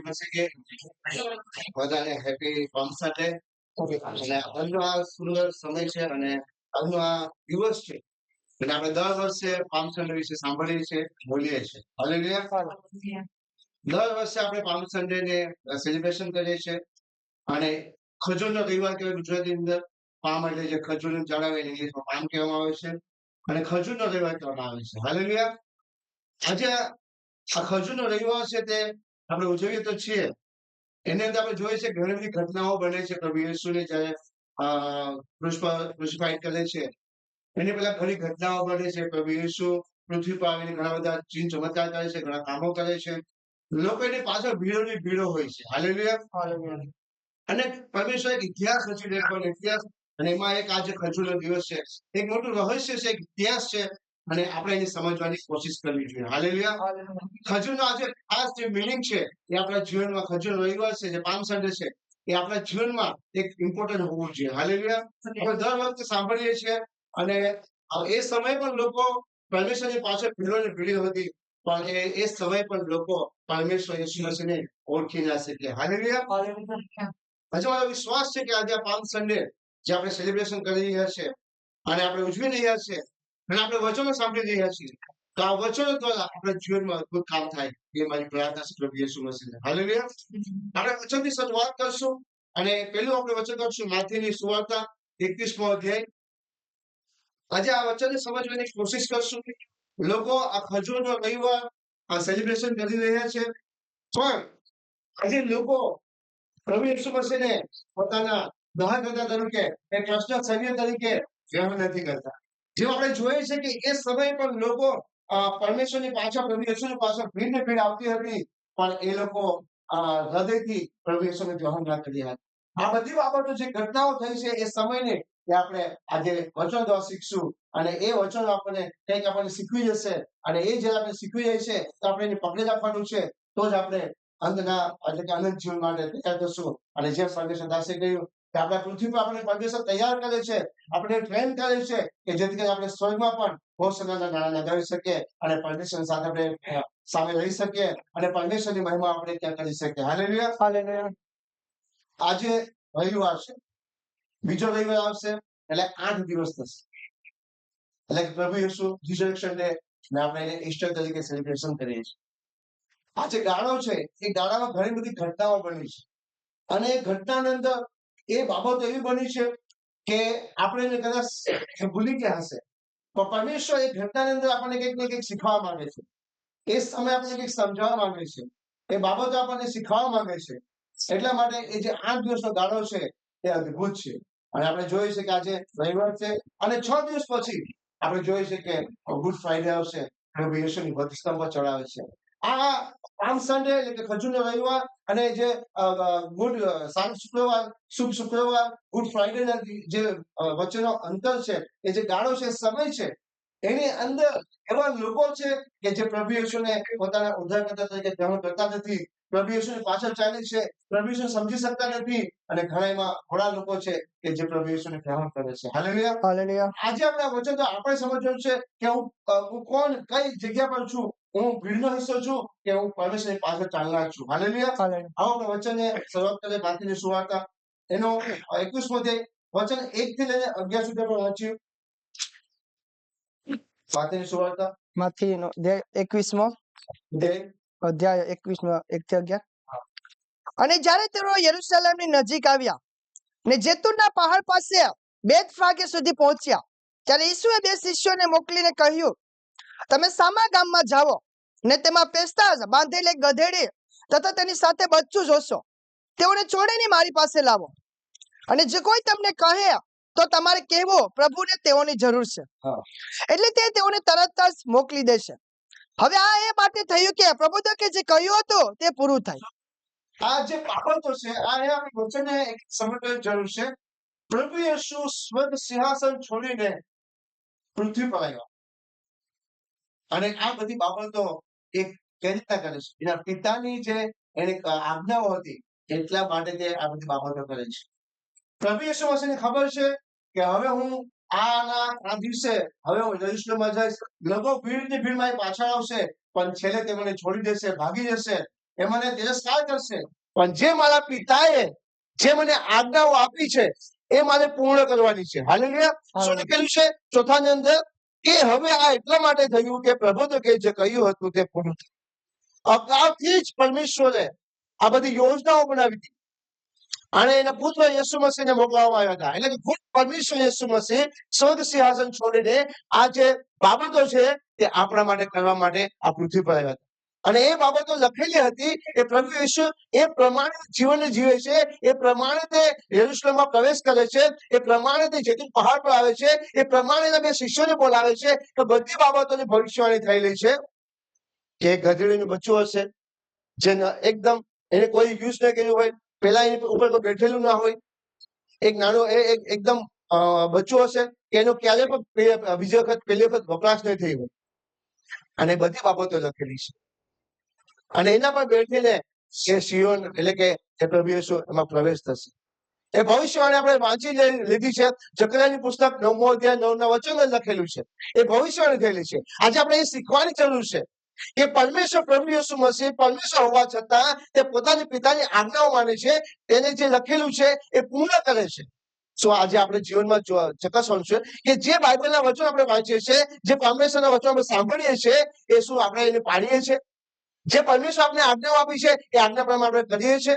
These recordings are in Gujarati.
પાસે કે બધાને હેપી પામ સન્ડે અને આજનો આ સુંદર સમય છે અને આજનો આ દિવસ છે એટલે આપણે દર વર્ષે પામ સન્ડે વિશે સાંભળીએ છીએ બોલીએ છીએ હાલેલુયા દર વર્ષે આપણે પામ સન્ડે ને સેલિબ્રેશન કરીએ છીએ અને ખજૂરનો તહેવાર કહેવાય ગુજરાતી અંદર પામ એટલે જે ખજૂરનું ઝાડ આવે ઇંગ્લિશમાં પામ કહેવામાં આવે છે અને ખજૂરનો તહેવાર કહેવામાં આવે છે હાલેલુયા આજે આ ખજૂરનો રવિવાર છે તે આપણે ઉજવીએ તો છીએ એની અંદર આપણે જોઈએ છીએ ઘણી બધી ઘટનાઓ બને છે પ્રભુ યેસુને જ્યારે ક્રુસિફાઈડ કરે છે એની પહેલા ઘણી ઘટનાઓ બને છે પ્રભુ યેસુ પૃથ્વી પર આવીને ઘણા બધા ચીન ચમત્કાર કરે છે ઘણા કામો કરે છે લોકો એની પાછળ ભીડોની ભીડો હોય છે હાલેલુયા અને પરમેશ્વર એક ઇતિહાસ રચી દેવાનો ઇતિહાસ અને એમાં એક આજે ખજૂરનો દિવસ છે એક મોટું રહસ્ય છે એક ઇતિહાસ છે અને આપણે એને સમજવાની કોશિશ કરવી જોઈએ હાલેલુયા ખજૂરનો આજે ખાસ જે મિનિંગ છે એ આપણા જીવનમાં ખજૂર રવિવાર છે જે પામ સન્ડે છે એ આપણા જીવનમાં એક ઇમ્પોર્ટન્ટ હોવું જોઈએ હાલેલુયા આપણે દર વખતે સાંભળીએ છીએ અને એ સમય પણ લોકો પરમેશ્વરની પાછળ ભીડોને ભીડી હતી પણ એ સમય પણ લોકો પરમેશ્વર યેસુ મસીહને ઓળખી ના શક્યા હાલેલુયા હજુ મારો વિશ્વાસ છે કે આજે આ પામ સન્ડે જે આપણે સેલિબ્રેશન કરી રહ્યા છે અને આપણે ઉજવી રહ્યા છીએ અને આપણે વચનો સાંભળી રહ્યા છીએ તો આ વચનો દ્વારા આપણા જીવનમાં અદભુત કામ થાય એ મારી પ્રાર્થના છે પ્રભુ યેસુ મસીહને હાલેલુયા આપણે વચનથી શરૂઆત કરશું અને પહેલું આપણે વચન કરશું માથીની સુવાર્તા 21મો અધ્યાય આજે આ વચનને સમજવાની કોશિશ કરશું લોકો આ ખજૂરનો રવિવાર આ સેલિબ્રેશન કરી રહ્યા છે પણ આજે લોકો પ્રભુ યેસુ મસીહને પોતાના દહનકર્તા તરીકે એક રક્ષક સૈન્ય તરીકે ગ્રહણ નથી કરતા જેમ આપણે જોઈએ છે કે એ સમય પણ લોકો પરમેશ્વરની પાછળ પ્રભુ યેસુની પાછળ ભીડ ને ભીડ આવતી હતી પણ એ લોકો હૃદયથી પ્રભુ યેસુને ગ્રહણ ના કર્યા હતા આ બધી બાબતો જે ઘટનાઓ થઈ છે એ સમયને એ આપણે આજે વચન દ્વારા શીખશું અને એ વચનો આપણને કંઈક આપણને શીખવી જશે અને એ જ્યારે આપણે શીખવી જાય છે તો આપણે એને પકડી રાખવાનું છે તો જ આપણે અંતના એટલે કે અનંત જીવન માટે તૈયાર થશું અને જેમ પરમેશ્વર દાસે કહ્યું કે આપણા પૃથ્વી પર આપણે પરમેશ્વર તૈયાર કરે છે આપણે ટ્રેન કરે છે કે જેથી કરીને આપણે સ્વર્ગમાં પણ બહુ સદાના નાણાં લગાવી શકીએ અને પરમેશ્વર સાથે આપણે સામે રહી શકીએ અને પરમેશ્વરની મહિમા આપણે ત્યાં કરી શકીએ હાલેલુયા આજે રવિવાર છે બીજો રવિવાર આવશે એટલે 8 દિવસ થશે એટલે કે પ્રભુ યેસુ રિઝરેક્શન ડે ને આપણે એને ઈસ્ટર તરીકે સેલિબ્રેશન કરીએ છીએ આ જે ગાળો છે એ ગાળામાં ઘણી બધી ઘટનાઓ બની છે અને એ ઘટનાની અંદર એ બાબતો એવી બની છે કે આપણે એને કદાચ ભૂલી ગયા હશે પણ પરમેશ્વર એ ઘટનાની અંદર આપણને કંઈક ને કંઈક શીખવા માંગે છે એ સમય આપણને કંઈક સમજાવવા માંગે છે એ બાબતો આપણને શીખવા માંગે છે એટલા માટે એ જે 8 દિવસનો ગાળો છે એ અદ્ભુત છે અને આપણે જોઈએ છે કે આજે રવિવાર છે અને 6 દિવસ પછી આપણે જોઈએ છે કે ગુડ ફ્રાઈડે આવશે પ્રભુ યેસુની વધસ્તંભ પર ચડાવે છે આ પામ સન્ડે એટલે કે ખજૂરનો રવિવાર અને જે ગુડ સારું શુક્રવાર શુભ શુક્રવાર ગુડ ફ્રાઈડે જે વચ્ચેનો અંતર છે એ જે ગાળો છે સમય છે એની અંદર એવા લોકો છે કે જે પ્રભુ યેસુને પોતાના ઉદ્ધારકર્તા તરીકે ગ્રહણ કરતા નથી પ્રભુ યેસુની પાછળ ચાલે છે પ્રભુ યેસુને સમજી શકતા નથી અને ઘણા લોકો છે કે જે પ્રભુ યેસુને ગ્રહણ કરે છે હાલેલુયા આજે આપણે આ વચન તો આપણે સમજવાનું છે કે હું કોણ કઈ જગ્યા પર છું હું ભીડનો હિસ્સો છું કે હું પરમેશ્વરની પાછળ ચાલનાર છું હાલેલુયા આવો આપણે વચનને શરૂઆત કરીએ માથીની સુવાર્તા એનો 21મો અધ્યાય વચન 1 થી લઈને 11 સુધી આપણે વાંચ્યું માથીની સુવાર્તા માથીનો 21મો અધ્યાય 21 1 થી 11 અને જ્યારે તેઓ યરૂશલેમની નજીક આવ્યા ને જેતૂનના પહાડ પાસે બેથફાગે સુધી પહોંચ્યા ત્યારે ઈસુએ 2 શિષ્યોને મોકલીને કહ્યું તમે સામા ગામમાં જાઓ ને તેમાં પેસ્તા બાંધેલ એક ગધેડી તથા તેની સાથે બચ્ચું જોશો તેઓને છોડીને મારી પાસે લાવો અને જે કોઈ તમને કહે તો તમારે કહેવું પ્રભુને તેઓની જરૂર છે એટલે તે તેઓને તરત જ મોકલી દેશે હવે આ એ માટે થયું કે પ્રભુએ કે જે કહ્યું હતું તે પૂરું થાય આ જે બાબતો છે આ આપણે વચનને એક સમજવાની જરૂર છે પ્રભુ યેસુ સ્વર્ગ સિંહાસન છોડીને પૃથ્વી પર આવ્યા અને આ બધી બાબતો એક કઈ રીતના કરે છે એના પિતાની જે એની આજ્ઞાઓ હતી એટલા માટે તે આ બધી બાબતો કરે છે પ્રભુ યેસુ મસીહને ખબર છે કે હવે હું આ દિવસે હવે હું યરૂશલેમમાં જઈશ લોકો ભીડની ભીડ મારી પાછળ આવશે પણ છેલ્લે તે મને છોડી દેશે ભાગી જશે એ મને તિરસ્કાર કરશે, પણ જે મારા પિતાએ જે મને આજ્ઞાઓ આપી છે એ મારે પૂર્ણ કરવાની છે. હાલેલુયા. શું લખેલું છે ચોથાની અંદર? કે હવે આ એટલા માટે થયું કે પ્રભુ તો કે જે કહ્યું હતું તે પૂરું થયું. અગાઉથી જ પરમેશ્વરે આ બધી યોજનાઓ બનાવી હતી અને એના પુત્ર યેસુ મસીહને મોકલવામાં આવ્યા હતા. એટલે કે ખુદ પરમેશ્વર યેસુ મસીહ સ્વર્ગ સિંહાસન છોડીને આ જે બાબતો છે તે આપણા માટે કરવા માટે આ પૃથ્વી પર આવ્યા હતા. અને એ બાબતો લખેલી હતી એ પ્રભુ યેસુ એ પ્રમાણે જીવન જીવે છે, એ પ્રમાણે તે યરુશલેમમાં પ્રવેશ કરે છે, એ પ્રમાણે તે જેતૂન પહાડ પર આવે છે, એ પ્રમાણે એના બે શિષ્યોને બોલાવે છે. તો બધી બાબતોની ભવિષ્યવાણી થયેલી છે કે ગધેડીનું બચ્ચું હશે, જે એકદમ એને કોઈ યુઝ ન કર્યું હોય, પેલા એની ઉપર કોઈ બેઠેલું ના હોય, એક નાનું એકદમ બચ્ચું હશે કે એનો ક્યારે પણ બીજી વખત પહેલી વખત વપરાશ નહીં થઈ હોય, અને બધી બાબતો લખેલી છે. અને એના પર બેઠીને એ સિયોન એટલે કે પ્રભુ યેસુ એમાં પ્રવેશ થશે. એ ભવિષ્યવાણી આપણે વાંચી લીધી છે. જકરિયાની પુસ્તક 9મો અધ્યાય 9ના વચન લખેલું છે. એ ભવિષ્યવાણી થયેલી છે. આજે આપણે એ શીખવાની જરૂર છે કે પરમેશ્વર પ્રભુ યેસુ મસીહ પરમેશ્વર હોવા છતાં તે પોતાની પિતાની આજ્ઞાઓ માને છે, તેને જે લખેલું છે એ પૂર્ણ કરે છે. શું આજે આપણે જીવનમાં ચકાસવાનું છે કે જે બાઇબલના વચનો આપણે વાંચીએ છીએ, જે પરમેશ્વરના વચનો આપણે સાંભળીએ છીએ, એ શું આપણે એને પાડીએ છીએ? જે પરમેશ્વર આપણે આજ્ઞાઓ આપી છે એ આજ્ઞા પ્રમાણે આપણે કરીએ છીએ?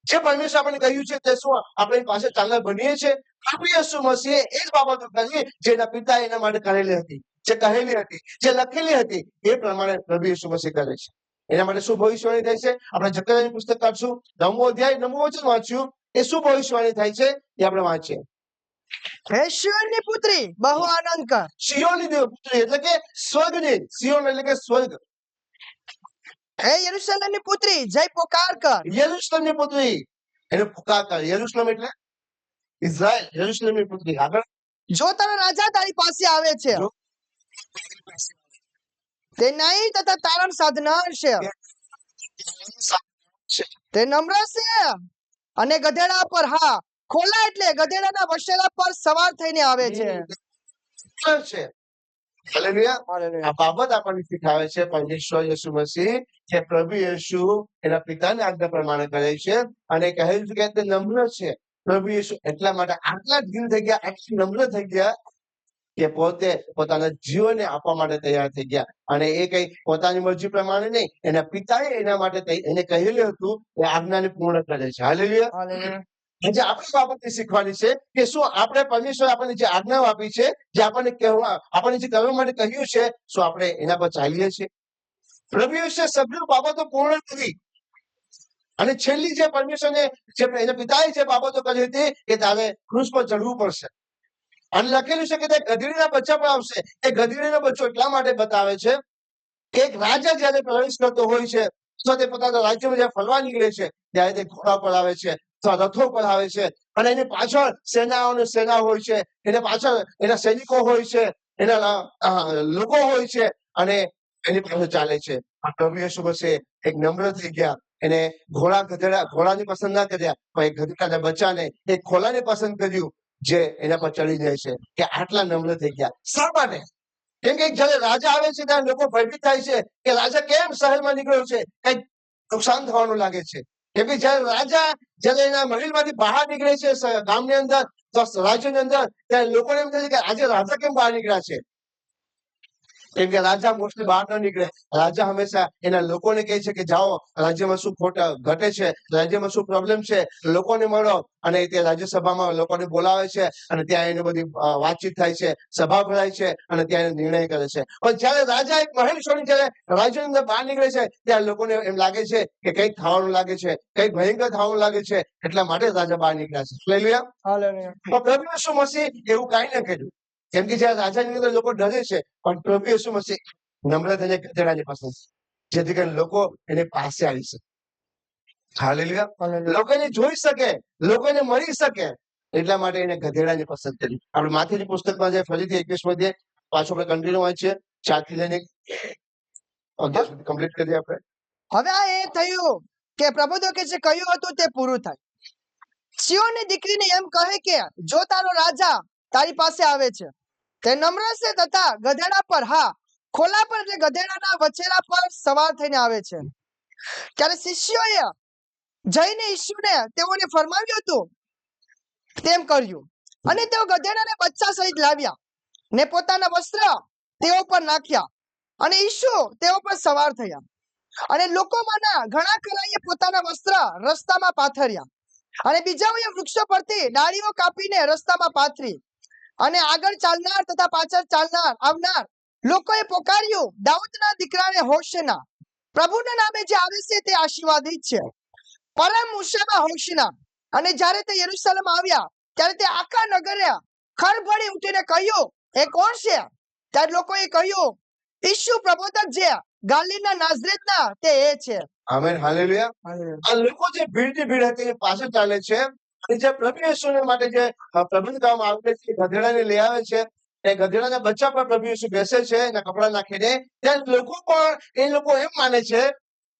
જે પરમેશ્વર આપણે કહ્યું છે તે શું આપણે એની પાસે ચાલનાર બનીએ છીએ? પ્રભુ યેસુ મસીહે એ જ બાબતો કરી જે એના પિતાએ એના માટે કરેલી હતી, જે કહેલી હતી, જે લખેલી હતી, એ પ્રમાણે પ્રભુ યેસુ મસીહ કરે છે. એના માટે શું ભવિષ્યવાણી થાય છે? આપણે જકરિયાની પુસ્તક કાઢશું, 9મો અધ્યાય 9મું વચન વાંચ્યું. એ શું ભવિષ્યવાણી થાય છે એ આપણે વાંચીએ. હે શિયોનની પુત્રી બહુ આનંદ કર, સિયોનની પુત્રી એટલે કે સ્વર્ગની, સિયોન એટલે કે સ્વર્ગ. હે યરુશલેમની પુત્રી જય પોકાર કર, યરુશલેમની પુત્રી એને પુકાર કર. યરુશલેમ એટલે ઇઝરાયલ, યરુશલેમની પુત્રી. આગળ જો તારો રાજા તારી પાસે આવે છે, જો તે ન્યાયી તથા તારણ સાધનાર છે, તે નમ્ર છે અને ગધેડા પર હા ખોલા એટલે ગધેડાના વશેલા પર સવાર થઈને આવે છે. છે. હાલેલુયા. આ બાબત આપણને શીખવાડે છે પરમેશ્વર યેસુ મસીહ કે પ્રભુ યેસુ એના પિતાની આજ્ઞા પ્રમાણે કરે છે અને કહે છે કે તે નમ્ર છે. પ્રભુ યેસુ એટલા માટે આટલા દિલ થઈ ગયા, આટલી નમ્ર થઈ ગયા કે પોતે પોતાના જીવનને આપવા માટે તૈયાર થઈ ગયા. અને એ કઈ પોતાની મરજી પ્રમાણે નહીં, એના પિતાએ એના માટે એને કહેલું હતું એ આજ્ઞાને પૂર્ણ કરે છે. હાલેલુયા. આજે આપણી બાબતને શીખવાની છે કે શું આપણે પરમેશ્વર આપણને જે આજ્ઞાઓ આપી છે, જે આપણને જે કરવા માટે કહ્યું છે, શું આપણે એના પર ચાલીએ છીએ? પ્રભુ યેસુએ સગળી બાબતો પૂર્ણ કરી અને છેલ્લી જે પરમેશ્વરને જે એના પિતાએ જે બાબતો કરી હતી કે તારે ક્રૂસ પર ચડવું પડશે. અને લખેલું છે કે તે ગધેડીના બચ્ચા પર આવશે. એ ગધેડીનો બચ્ચો એટલા માટે બતાવે છે કે એક રાજા જયારે પ્રવેશ કરતો હોય છે અથવા તે પોતાના રાજ્યમાં જયારે ફરવા નીકળે છે ત્યારે તે ઘોડા પર આવે છે અથવા રથો પર આવે છે અને એની પાછળ સેનાઓની સેના હોય છે, એને પાછળ એના સૈનિકો હોય છે, એના લોકો હોય છે અને એની પાસે ચાલે છે. આ પ્રભુ યેસુ મસીહ એક નમ્ર થઈ ગયા. એને ઘોડાની પસંદ ના કર્યા, પણ એક ગધેડાના બચ્ચાને એક ખોલાને પસંદ કર્યું જે એના પર ચડી જાય છે. કે આટલા નમ્ર થઈ ગયા. શા માટે? કેમ કે જયારે રાજા આવે છે ત્યારે લોકો ભયભીત થાય છે કે રાજા કેમ શહેરમાં નીકળ્યો છે, કઈક નુકસાન થવાનું લાગે છે. કેમ કે જયારે રાજા એના મહેલમાંથી બહાર નીકળે છે ગામની અંદર, રાજ્યની અંદર, ત્યારે લોકોને એમ થાય છે કે આજે રાજા કેમ બહાર નીકળ્યા છે? કેમ કે રાજા મોસ્ટલી બહાર ન નીકળે. રાજા હંમેશા એના લોકોને કહે છે કે જાઓ, રાજ્યમાં શું ખોટા ઘટે છે, રાજ્યમાં શું પ્રોબ્લેમ છે, લોકોને મળો. અને તે રાજ્યસભામાં લોકોને બોલાવે છે અને ત્યાં એની બધી વાતચીત થાય છે, સભા ભરાય છે અને ત્યાં એને નિર્ણય કરે છે. પણ જયારે રાજા એક મહેલ છોડી જયારે રાજ્યની અંદર બહાર નીકળે છે ત્યારે લોકોને એમ લાગે છે કે કંઈક થવાનું લાગે છે, કંઈક ભયંકર થવાનું લાગે છે, એટલા માટે રાજા બહાર નીકળ્યા છે. પણ પ્રભુ યેસુ મસીહ એવું કાંઈ ન કર્યું. કેમ કે જયારે રાજાની અંદર લોકો ડરે છે, પણ પ્રભુ યેસુ મસીહ નમ્ર થઈને ગધેડાની પાસે, જેથી કરીને લોકો એની પાસે આવી શકે. હાલેલુયા. લોકો એને જોઈ શકે, લોકો એને મળી શકે, એટલા માટે એને ગધેડાની પસંદ કરી. આપણે માથેની પુસ્તકમાં જે ફરીથી 21મો અધ્યાય પાછો આપણે કન્ટિન્યુ વાંચીએ, 4 થી લઈને 11 સુધી કમ્પ્લીટ કરીએ આપણે. હવે આ એ થયું કે પ્રભુ તો કે જે કહ્યું હતું તે પૂરું થાય. સિયોનની દીકરીને એમ કહે કે જો તારો રાજા તારી પાસે આવે છે, તે નમ્ર છે તથા ગધેડા પર હા ખોલા પર એટલે ગધેડાના વછેરા પર સવાર થઈને આવે છે. ત્યારે શિષ્યોએ જઈને ઈસુને તેઓને ફરમાવ્યું હતું તેમ કર્યું અને તેઓ ગધેડાને બચ્ચા સહિત લાવ્યા ને પોતાના વસ્ત્ર તેઓ પર નાખ્યા અને ઈસુ તેઓ પર સવાર થયા અને લોકોમાંના ઘણા ખરાએ પોતાના વસ્ત્ર રસ્તામાં પાથર્યા અને બીજાઓએ વૃક્ષો પરથી ડાળીઓ કાપીને રસ્તામાં પાથરી અને આગળ ચાલનાર તથા પાછળ ચાલનાર આવનાર લોકોએ પોકાર્યું, દાઉદના દીકરાને હોશના, પ્રભુના નામે જે આવે છે તે આશીર્વાદિત છે, પરમ મૂસામાં હોશના. અને જ્યારે તે યરૂશલેમ આવ્યા ત્યારે તે આખા નગરે ખળભળી ઉઠીને કહ્યું, એ કોણ છે? ત્યારે લોકોએ કહ્યું, ઈસુ પ્રબોધક જે ગાલિલના નાઝરેતના તે એ છે. Amen, hallelujah. આ લોકો જે ભીડની ભીડ હતી એ પાછળ ચાલે છે અને જે પ્રભુ યેસુને માટે જે પ્રબંધ કરવામાં આવે છે, ગધેડાને લઈ આવે છે, એ ગધેડાના બચ્ચા પર પ્રભુ યેસુ બેસે છે એના કપડા નાખીને. ત્યારે લોકો પણ એ લોકો એમ માને છે,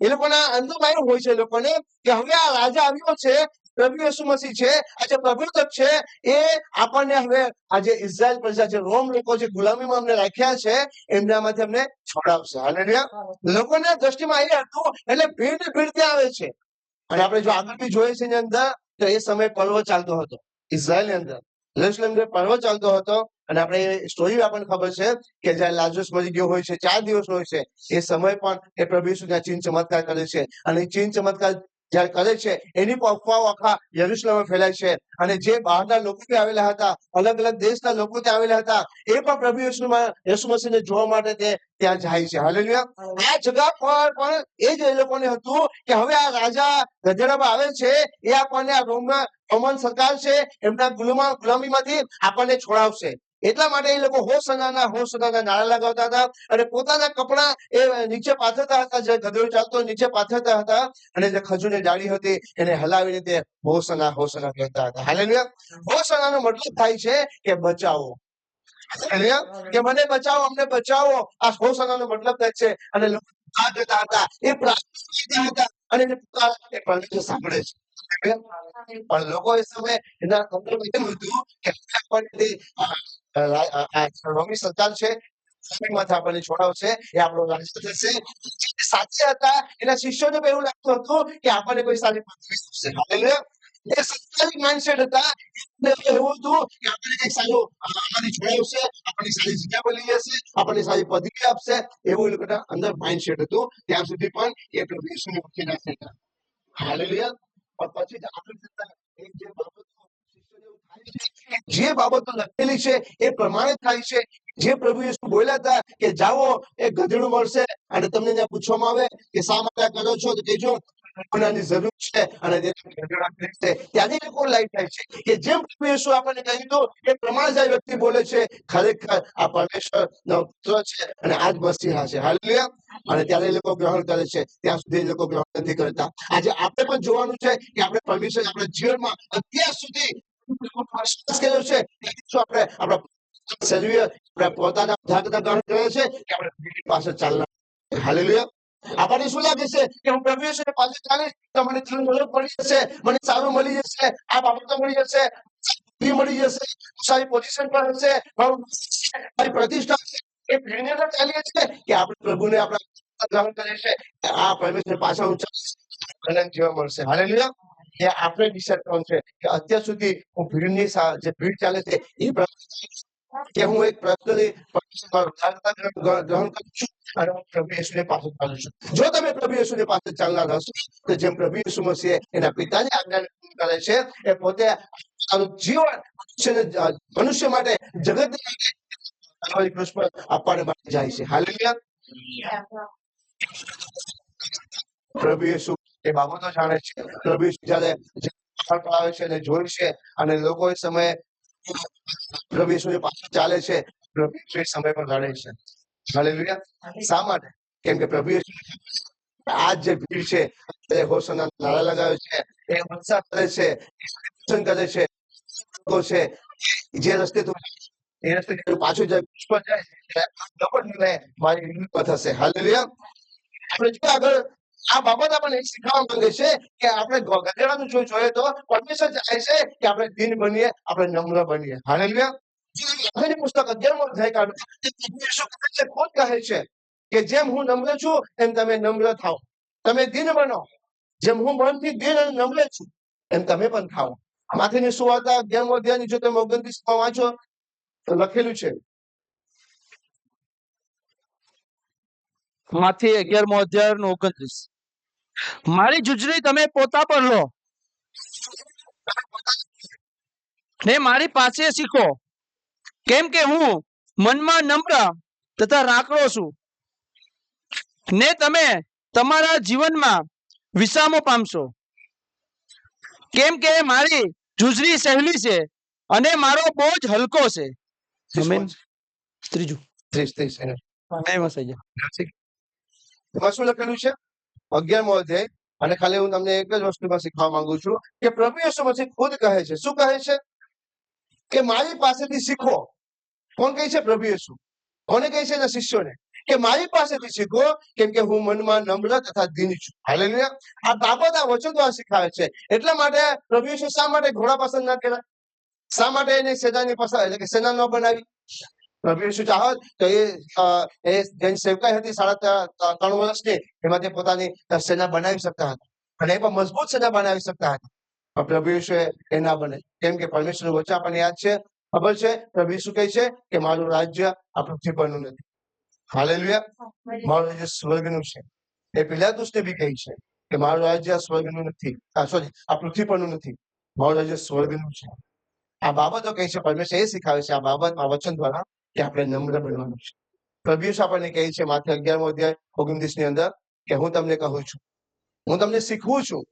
એ લોકોના અંદરમાં એવું હોય છે એ લોકોને કે હવે આ રાજા આવ્યો છે, પ્રભુ યેસુ મસીહ છે, આ જે પ્રબોધક છે એ આપણને હવે આ જે ઇઝરાયલ પ્રજા છે, રોમ લોકો જે ગુલામીમાં અમને રાખ્યા છે એમનામાંથી અમને છોડાવશે. હાલેલુયા. લોકોના દ્રષ્ટિમાં એ હતું એટલે ભીડ ત્યાં આવે છે. અને આપણે જો આગળ બી જોઈએ છે એની અંદર તો એ સમય પર્વ ચાલતો હતો ઇઝરાયલની અંદર. યરુશલેમ અંદર પર્વ ચાલતો હતો અને આપણે સ્ટોરી આપણને ખબર છે કે જ્યારે લાજરસ મરી ગયો હોય છે, 4 દિવસ હોય છે, એ સમય પણ એ પ્રભુ યેસુ ત્યાં ચીન ચમત્કાર કરે છે અને એ ચીન ચમત્કાર જ્યારે કરે છે એની પણ અફવાઓ આખા યરુશલેમમાં ફેલાય છે અને જે બહારના લોકો બી આવેલા હતા, અલગ અલગ દેશના લોકો ત્યાં આવેલા હતા, એ પણ પ્રભુ યેસુ મસીહને જોવા માટે તે ત્યાં જાય છે. હાલેલુયા. આ જગા પર પણ એ જ એ લોકોને હતું કે હવે આ રાજા ગધેડામાં આવે છે, એ આપણને આ રોમન સરકાર છે એમના ગુલામીમાંથી આપણને છોડાવશે. એટલા માટે એ લોકો હોશના નારા લગાવતા હતા અને પોતાના કપડા એ નીચે પાથરતા હતા. જે ગધેડો ચાલતો નીચે પાથરતા હતા અને જે ખજૂરની ડાળી હતી એને હલાવીને તે હોશના કહેતા હતા. હાલેલુયા. હોશનાનો મતલબ થાય છે કે બચાવો. હાલેલુયા. કે મને બચાવો, અમને બચાવો. આ હોશનાનો મતલબ થાય છે. અને લોકો જતા હતા, એ પ્રાર્થના કરતા હતા અને એને પુકારતા એ પરમેશ્વર સાંભળે છે. પણ લોકો એ સમયે એના અંદરમાં એમ હતું કે આપણને રોમી સરકાર છે માંથી આપણને છોડાવશે, એ આપણો રાજા થશે. સાથે હતા એના શિષ્યોને પણ એવું લાગતું હતું કે આપણને કોઈ સારી પદવી આપશે. હાલેલુયા. એ સંસ્કારિક માઇન્ડસેટ હતા. એવું હતું કે આપણને કઈક સારું આમાંથી છોડાવશે, આપણને સારી જગ્યા પર લઈ જશે, આપણને સારી પદવી આપશે, એવું એ લોકોના અંદર માઇન્ડસેટ હતું. ત્યાં સુધી પણ એ પ્રભુ યેસુને ઓળખી ના શક્યા. હાલેલુયા. પણ પછી આગળ જતા એક જે બાબતો લખેલી છે એ પ્રમાણે થાય છે. જે પ્રભુ યેસુ બોલ્યા હતા કે જાઓ, એ ગધેડું મળશે અને તમને ત્યાં પૂછવામાં આવે કે શા માટે આ કરો છો, તો કહેજો કોનાની જરૂર છે અને ત્યાંથી લોકો લાઈટ થાય છે કે જેમ પ્રભુ યેસુ આપણને કહ્યું હતું એ પ્રમાણે જ આ વ્યક્તિ બોલે છે, ખરેખર આ પરમેશ્વરનો પુત્ર છે અને આ જ મસીહા છે. હાલેલુયા. અને ત્યારે એ લોકો ગ્રહણ કરે છે, ત્યાં સુધી એ લોકો ગ્રહણ નથી કરતા. આજે આપણે પણ જોવાનું છે કે આપણે પરમેશ્વર આપણા જીવનમાં અત્યાર સુધી કર્યો છે, આપણે આપણા શરીર આપણે પોતાના જાગતા ગ્રહણ કરે છે કે આપણે ભીડ પાસે ચાલના. હાલેલુયા. આપણને શું લાગે છે કે હું પ્રભુ યેસુને પાસે ચાલીશ તો મને મદદ મળી જશે, મને સારું મળી જશે, આ બાબતો મળી જશે, મળી જશે, સારી પોઝિશન પર હશે, મારી પ્રતિષ્ઠા હશે. એ ભીડને તો ચાલીએ છે કે આપણે પ્રભુને આપણા ગ્રહણ કરે છે, આ પરમેશ્વર પાછળ હું ચાલીશ, આનંદ જોવા મળશે. હાલેલુયા. એ આપણે ડિસાઈડ કરવાનું છે કે અત્યાર સુધી હું ભીડની જે ભીડ ચાલે છે એ કે હું એક પર્સનલી ગ્રહણ કરું છું અને હું પ્રભુ યેસુને પાસે ચાલું છું. જો તમે પ્રભુ યેસુને પાસે ચાલનાર હશો તો જેમ પ્રભુ યેસુ મસીહ એના પિતાની આજ્ઞાને કરે છે એ પોતે જીવન મનુષ્ય માટે, જગત માટે ક્રુસ પર આપવા માટે જાય છે. હાલેલુયા. પ્રભુ યેસુ એ બાબતો જાણે છે. પ્રભુ યેસુ જ્યારે આવે છે અને જોઈ છે અને લોકો એ સમયે પ્રભુ યેસુની પાછળ ચાલે છે, પ્રભુ યેસુ એ સમય પર લડે છે. હાલેલુયા. શા માટે? કેમ કે પ્રભુ યેસુ આ જે ભીડ છે એ હોશના નારા લગાવે છે, એ ઉત્સાહ કરે છે, કરે છે, છે જે રસ્તે એ રસ્તે પાછું જાય પર જાય લોકો મારી હિંમત હશે. હાલેલુયા. આપણે જો આગળ આ બાબત આપણને શીખવા માંગે છે કે આપણે ગધેડાનું જોઈએ તો પરમેશ્વર ચાહે છે કે આપણે દીન બનીએ, આપણે નમ્ર બનીએ. હાલેલુયા. પુસ્તક 11મો અધ્યાય કાઢો, ખુદ કહે છે કે જેમ હું નમ્ર છું એમ તમે નમ્ર થાઓ. તમે દીન બનો, જેમ હું મનથી દીન અને નમ્ર છું એમ તમે પણ થાઓ. માથેની સુવાર્તા 11મો અધ્યાયની જો તમે 29માં વાંચો તો લખેલું છે, માથી 11મો અધ્યાય 29. મારી જુજરી તમે પોતા પર લો ને મારી પાસે શીખો, કેમ કે હું મનમાં નમ્ર તથા રાકડો છું, ને તમે તમારા જીવનમાં વિસામો પામશો. કેમ કે મારી જુજરી સહેલી છે અને મારો બોજ હલકો છે. આમીન. ત્રીજું 30 એને. એમાં થઈ જાય. એમાં શું લખેલું છે? 11મો અધ્યાય. અને ખાલી હું તમને એક જ વસ્તુમાં શીખવા માંગુ છું કે પ્રભુ યીશુ મસીહ ખુદ કહે છે, શું કહે છે? કે મારી પાસેથી શીખો. કોણ કહે છે? પ્રભુ યીશુ. કોને કહે છે? એના શિષ્યોને કે મારી પાસેથી શીખો, કેમ કે હું મનમાં નમ્ર તથા દીન છું. હાલેલુયા. આ બાબત આ વચન દ્વારા શીખાવે છે. એટલા માટે પ્રભુ યીશુ શા માટે ઘોડા પસંદ ના કર્યા? શા માટે એને સેનાની પસંદ એટલે કે સેના ન બનાવી? પ્રભુ યીશુ ચાહત તો એ જેની સેવકાઈ હતી 3.5 વર્ષની, એમાં તે પોતાની સેના બનાવી શકતા હતા અને એ પણ મજબૂત સેના બનાવી શકતા હતા. પણ પ્રભુ યીશુ એ ના બને, કેમ કે પરમેશ્વરનું વચન આપણને યાદ છે, ખબર છે. પ્રભુ યીશુ કહે છે કે મારું રાજ્ય આ પૃથ્વી પરનું નથી. હાલેલુયા. મારું રાજ્ય સ્વર્ગનું છે. એ પિલાતુસને બી કહે છે કે મારું રાજ્ય સ્વર્ગનું નથી, સોરી આ પૃથ્વી પરનું નથી, મારું રાજ્ય સ્વર્ગનું છે. આ બાબતો કહે છે, પરમેશ્વર એ શીખાવે છે આ બાબતમાં વચન દ્વારા કે આપણે નમ્ર બનવાનું છે. પ્રભુ યીશુ આપણને કહે છે માથે 11મો અધ્યાય 29 ની અંદર કે હું તમને કહું છું, હું તમને શીખવું છું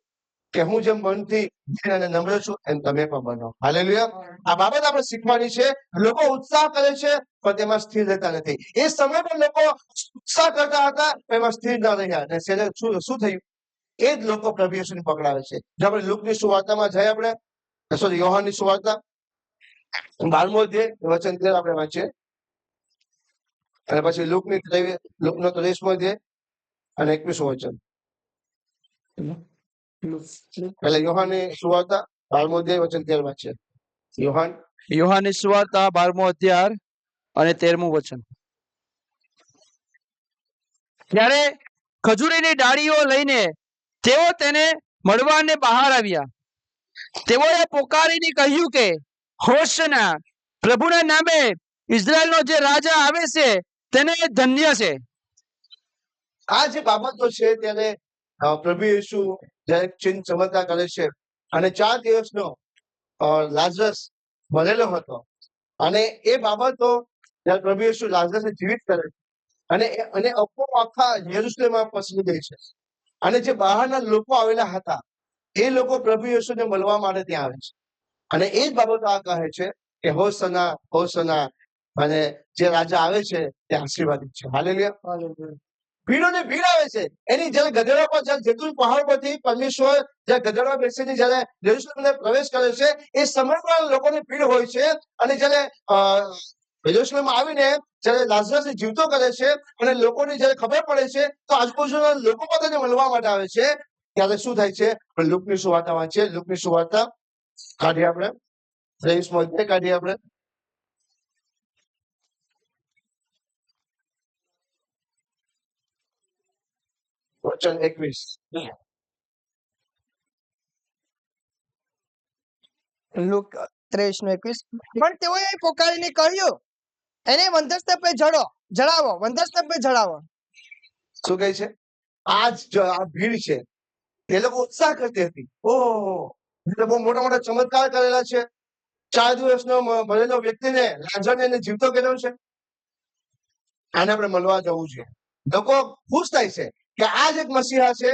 કે હું જેમ મનથી દીન અને નમ્ર છું એમ તમે પણ બનો. હાલેલુયા. આ બાબત આપણે શીખવાની છે. લોકો ઉત્સાહ કરે છે પણ તેમાં સ્થિર રહેતા નથી. એ સમય પર લોકો ઉત્સાહ કરતા હતા, એમાં સ્થિર ન રહ્યા અને છેલ્લે શું થયું? એ જ લોકો પ્રભુ યીશુને પકડાવે છે. જો આપણે લુકની સુવાર્તામાં જઈએ, આપણે સોરી યોહાનની સુવાર્તા 12મો અધ્યાય વચન 13 આપણે વાંચીએ અને પછી લુકનો 23મો અધ્યાય અને 21મું વચન. એટલે યોહાનની સુવાર્તા 12મો અધ્યાય વચન 13 વાંચીએ. યોહાનની સુવાર્તા 12મો અધ્યાય અને 13મું વચન. ત્યારે ખજૂરીની ડાળીઓ લઈને તેઓ તેને મળવાને બહાર આવ્યા. તેઓએ પોકારીને કહ્યું કે હોશના, પ્રભુના નામે ઇઝરાયલનો જે રાજા આવે છે તેને ધન્ય છે. આ જે બાબતો છે ત્યારે પ્રભુ યીશુ જ્યારે ચિહ્ન ચમત્કાર કરે છે અને 4 દિવસનો લાઝરસ મરેલો હતો અને એ બાબતો જ્યારે પ્રભુ યીશુ લાઝરસને જીવિત કરે અને અફવાઓ આખા યરુશલેમમાં પસરી ગઈ છે અને જે બહારના લોકો આવેલા હતા એ લોકો પ્રભુ યીશુને મળવા માટે ત્યાં આવે છે અને એ જ બાબતો આ કહે છે કે હોસના હોસના, અને જે રાજા આવે છે તે આશીર્વાદિત છે. હાલેલુયા. ભીડોને ભીડ આવે છે. એની જયારે ગધેડા પર જયારે જૈતુન પહાડ પરથી પરમેશ્વર જયારે ગધેડા બેસીને જયારે યરુશલેમને પ્રવેશ કરે છે, એ સમયમાં લોકોની ભીડ હોય છે અને જયારે યરુશલેમમાં આવીને જયારે લાઝરસને જીવતો કરે છે અને લોકોને જયારે ખબર પડે છે તો આજુબાજુના લોકો પણ તેને મળવા માટે આવે છે. ત્યારે શું થાય છે? લુકની સુવાર્તા વાંચીએ. લુકની સુવાર્તા કાઢીએ આપણે 23મો અધ્યાય કાઢીએ આપણે. વચન 21. લુક 23:21. પણ તેઓએ પોકારીને કહ્યું, એને વંધસ્તંભે જડાવો, વંધસ્તંભે જડાવો. શું કહે છે? આ ભીડ છે એ લોકો ઉત્સાહ કરતી હતી. ઓહો, બહુ મોટા મોટા ચમત્કાર કરેલા છે. 4 દિવસનો મરેલો વ્યક્તિને લાજરને એને જીવતો કર્યો છે. આને આપણે મળવા જવું છે. લોકો ખુશ થાય છે કે આ જ એક મસીહા છે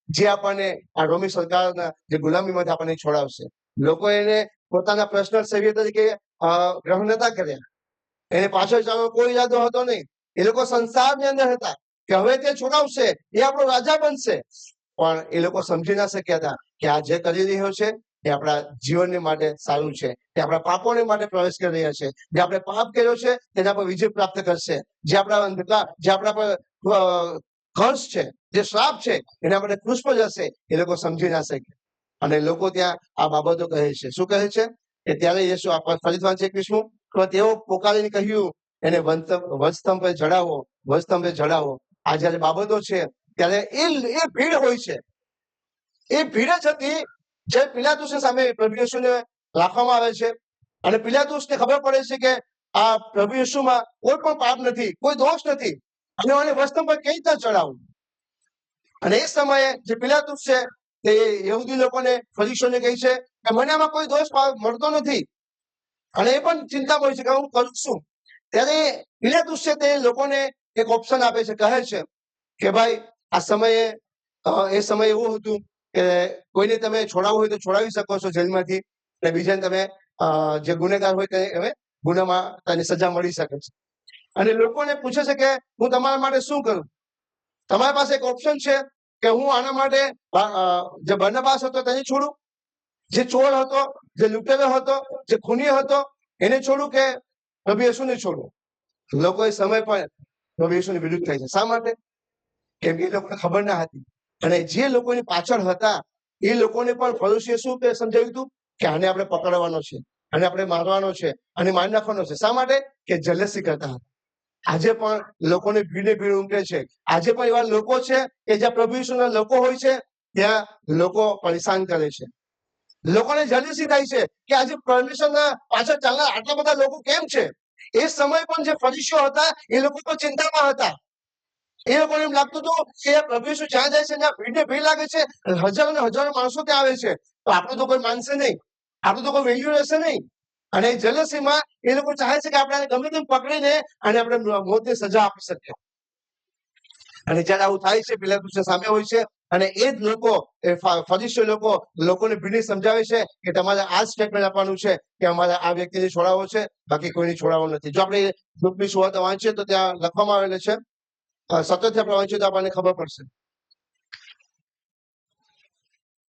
જે આપણને આ રોમી સરકારના જે ગુલામીમાંથી આપણને છોડાવશે. લોકો એને પોતાના પર્સનલ સેવિયર તરીકે ગ્રહણ નતા કર્યા. એને પાછળ જવાનો કોઈ ઈરાદો હતો નહીં. એ લોકો સંસારની અંદર હતા કે હવે તે છોડાવશે, એ આપણો રાજા બનશે. પણ એ લોકો સમજી ના શક્યા હતા કે આ જે કરી રહ્યો છે એ આપણા જીવનને માટે સારું છે. તે આપણા પાપોને માટે પ્રવેશ કરી રહ્યા છે. જે આપણે પાપ કર્યો છે તેના પર વિજય પ્રાપ્ત કરશે. જે આપણા અંધકાર, જે આપણા પર કર્સ છે, જે શ્રાપ છે, એના માટે કૃષ્ણ પર જશે. એ લોકો સમજી ના શકે અને લોકો ત્યાં આ બાબતો કહે છે. શું કહે છે? કે ત્યારે યેસુ ફરીથી વાંચે 21મું. તો તેઓ પોકારીને કહ્યું, એને વધસ્તંભે જડાવો, વધસ્તંભે જડાવો. આ જયારે બાબતો છે ત્યારે એ ભીડ હોય છે, એ ભીડ જ હતી જે પિલાતુસની સામે પ્રભુ યેસુને રાખવામાં આવે છે. અને પિલાતુસને ખબર પડે છે કે આ પ્રભુ યેસુમાં કોઈ પણ પાપ નથી, કોઈ દોષ નથી, અને એને વસ્તુ પર કઈ રીતે ચડાવવું. અને એ સમયે જે પિલાતુસ છે તે યહૂદી લોકોને, ફરીસીઓને કહે છે કે મને આમાં કોઈ દોષ મળતો નથી, અને એ પણ ચિંતા હોય છે કે હું કરું શું. ત્યારે પિલાતુસ છે તે લોકોને એક ઓપ્શન આપે છે, કહે છે કે ભાઈ આ સમયે એ સમય એવું હતું કે કોઈને તમે છોડાવવું હોય તો છોડાવી શકો છો જેલમાંથી, અને બીજાને તમે જે ગુનેગાર હોય તે હવે ગુનામાં તેને સજા મળી શકે છે. અને લોકોને પૂછે છે કે હું તમારા માટે શું કરું. તમારી પાસે એક ઓપ્શન છે કે હું આના માટે જે બરનબાસ હતો તેને છોડું, જે ચોર હતો, જે લૂંટેરો હતો, જે ખૂની હતો એને છોડું, કે પ્રભુ યેસુને છોડું. લોકો એ સમય પણ પ્રભુ યેસુની વિરુદ્ધ થાય છે. શા માટે? કેમ કે એ લોકોને ખબર ના હતી. અને જે લોકોની પાછળ હતા એ લોકોને પણ ફરીસીએ શું સમજાવ્યું હતું કે આને આપણે પકડવાનો છે, આને આપણે મારવાનો છે, અને મારી નાખવાનો છે. શા માટે? કે જલસી કરતા હતા. આજે પણ લોકોને ભીડે ભીડ ઉમટે છે. આજે પણ એવા લોકો છે કે જ્યાં પ્રભુ યેસુના લોકો હોય છે ત્યાં લોકો પરેશાન કરે છે. લોકોને જલસી થાય છે કે આજે પરમેશ્વરના પાછળ ચાલનાર આટલા બધા લોકો કેમ છે. એ સમય પણ જે ફરીસીઓ હતા એ લોકો તો ચિંતામાં હતા. એ લોકોને એમ લાગતું હતું કે પ્રભુ યેસુ જ્યાં જાય છે ત્યાં ભીડને ભીડ લાગે છે, હજારો ને હજારો માણસો ત્યાં આવે છે, તો આપણું તો કોઈ માનશે નહીં, આપણું તો કોઈ વેલ્યુ રહેશે નહીં. અને એ જલસીમાં એ લોકો ચાહે છે કે આપણે ગમે તેમ પકડીને અને આપણે મોતની સજા આપી શકીએ. અને જ્યારે આવું થાય છે પિલાતુસની સામે હોય છે, અને એ જ લોકો, એ ફરીસીઓ લોકો લોકોને ભીડી સમજાવે છે કે તમારે આ સ્ટેટમેન્ટ આપવાનું છે કે અમારે આ વ્યક્તિને છોડાવવો છે, બાકી કોઈને છોડાવવો નથી. જો આપણે લુકની સુવાર્તા વાંચીએ તો ત્યાં લખવામાં આવેલું છે, સતતથી આપણે વાંચીએ તો આપણને ખબર પડશે.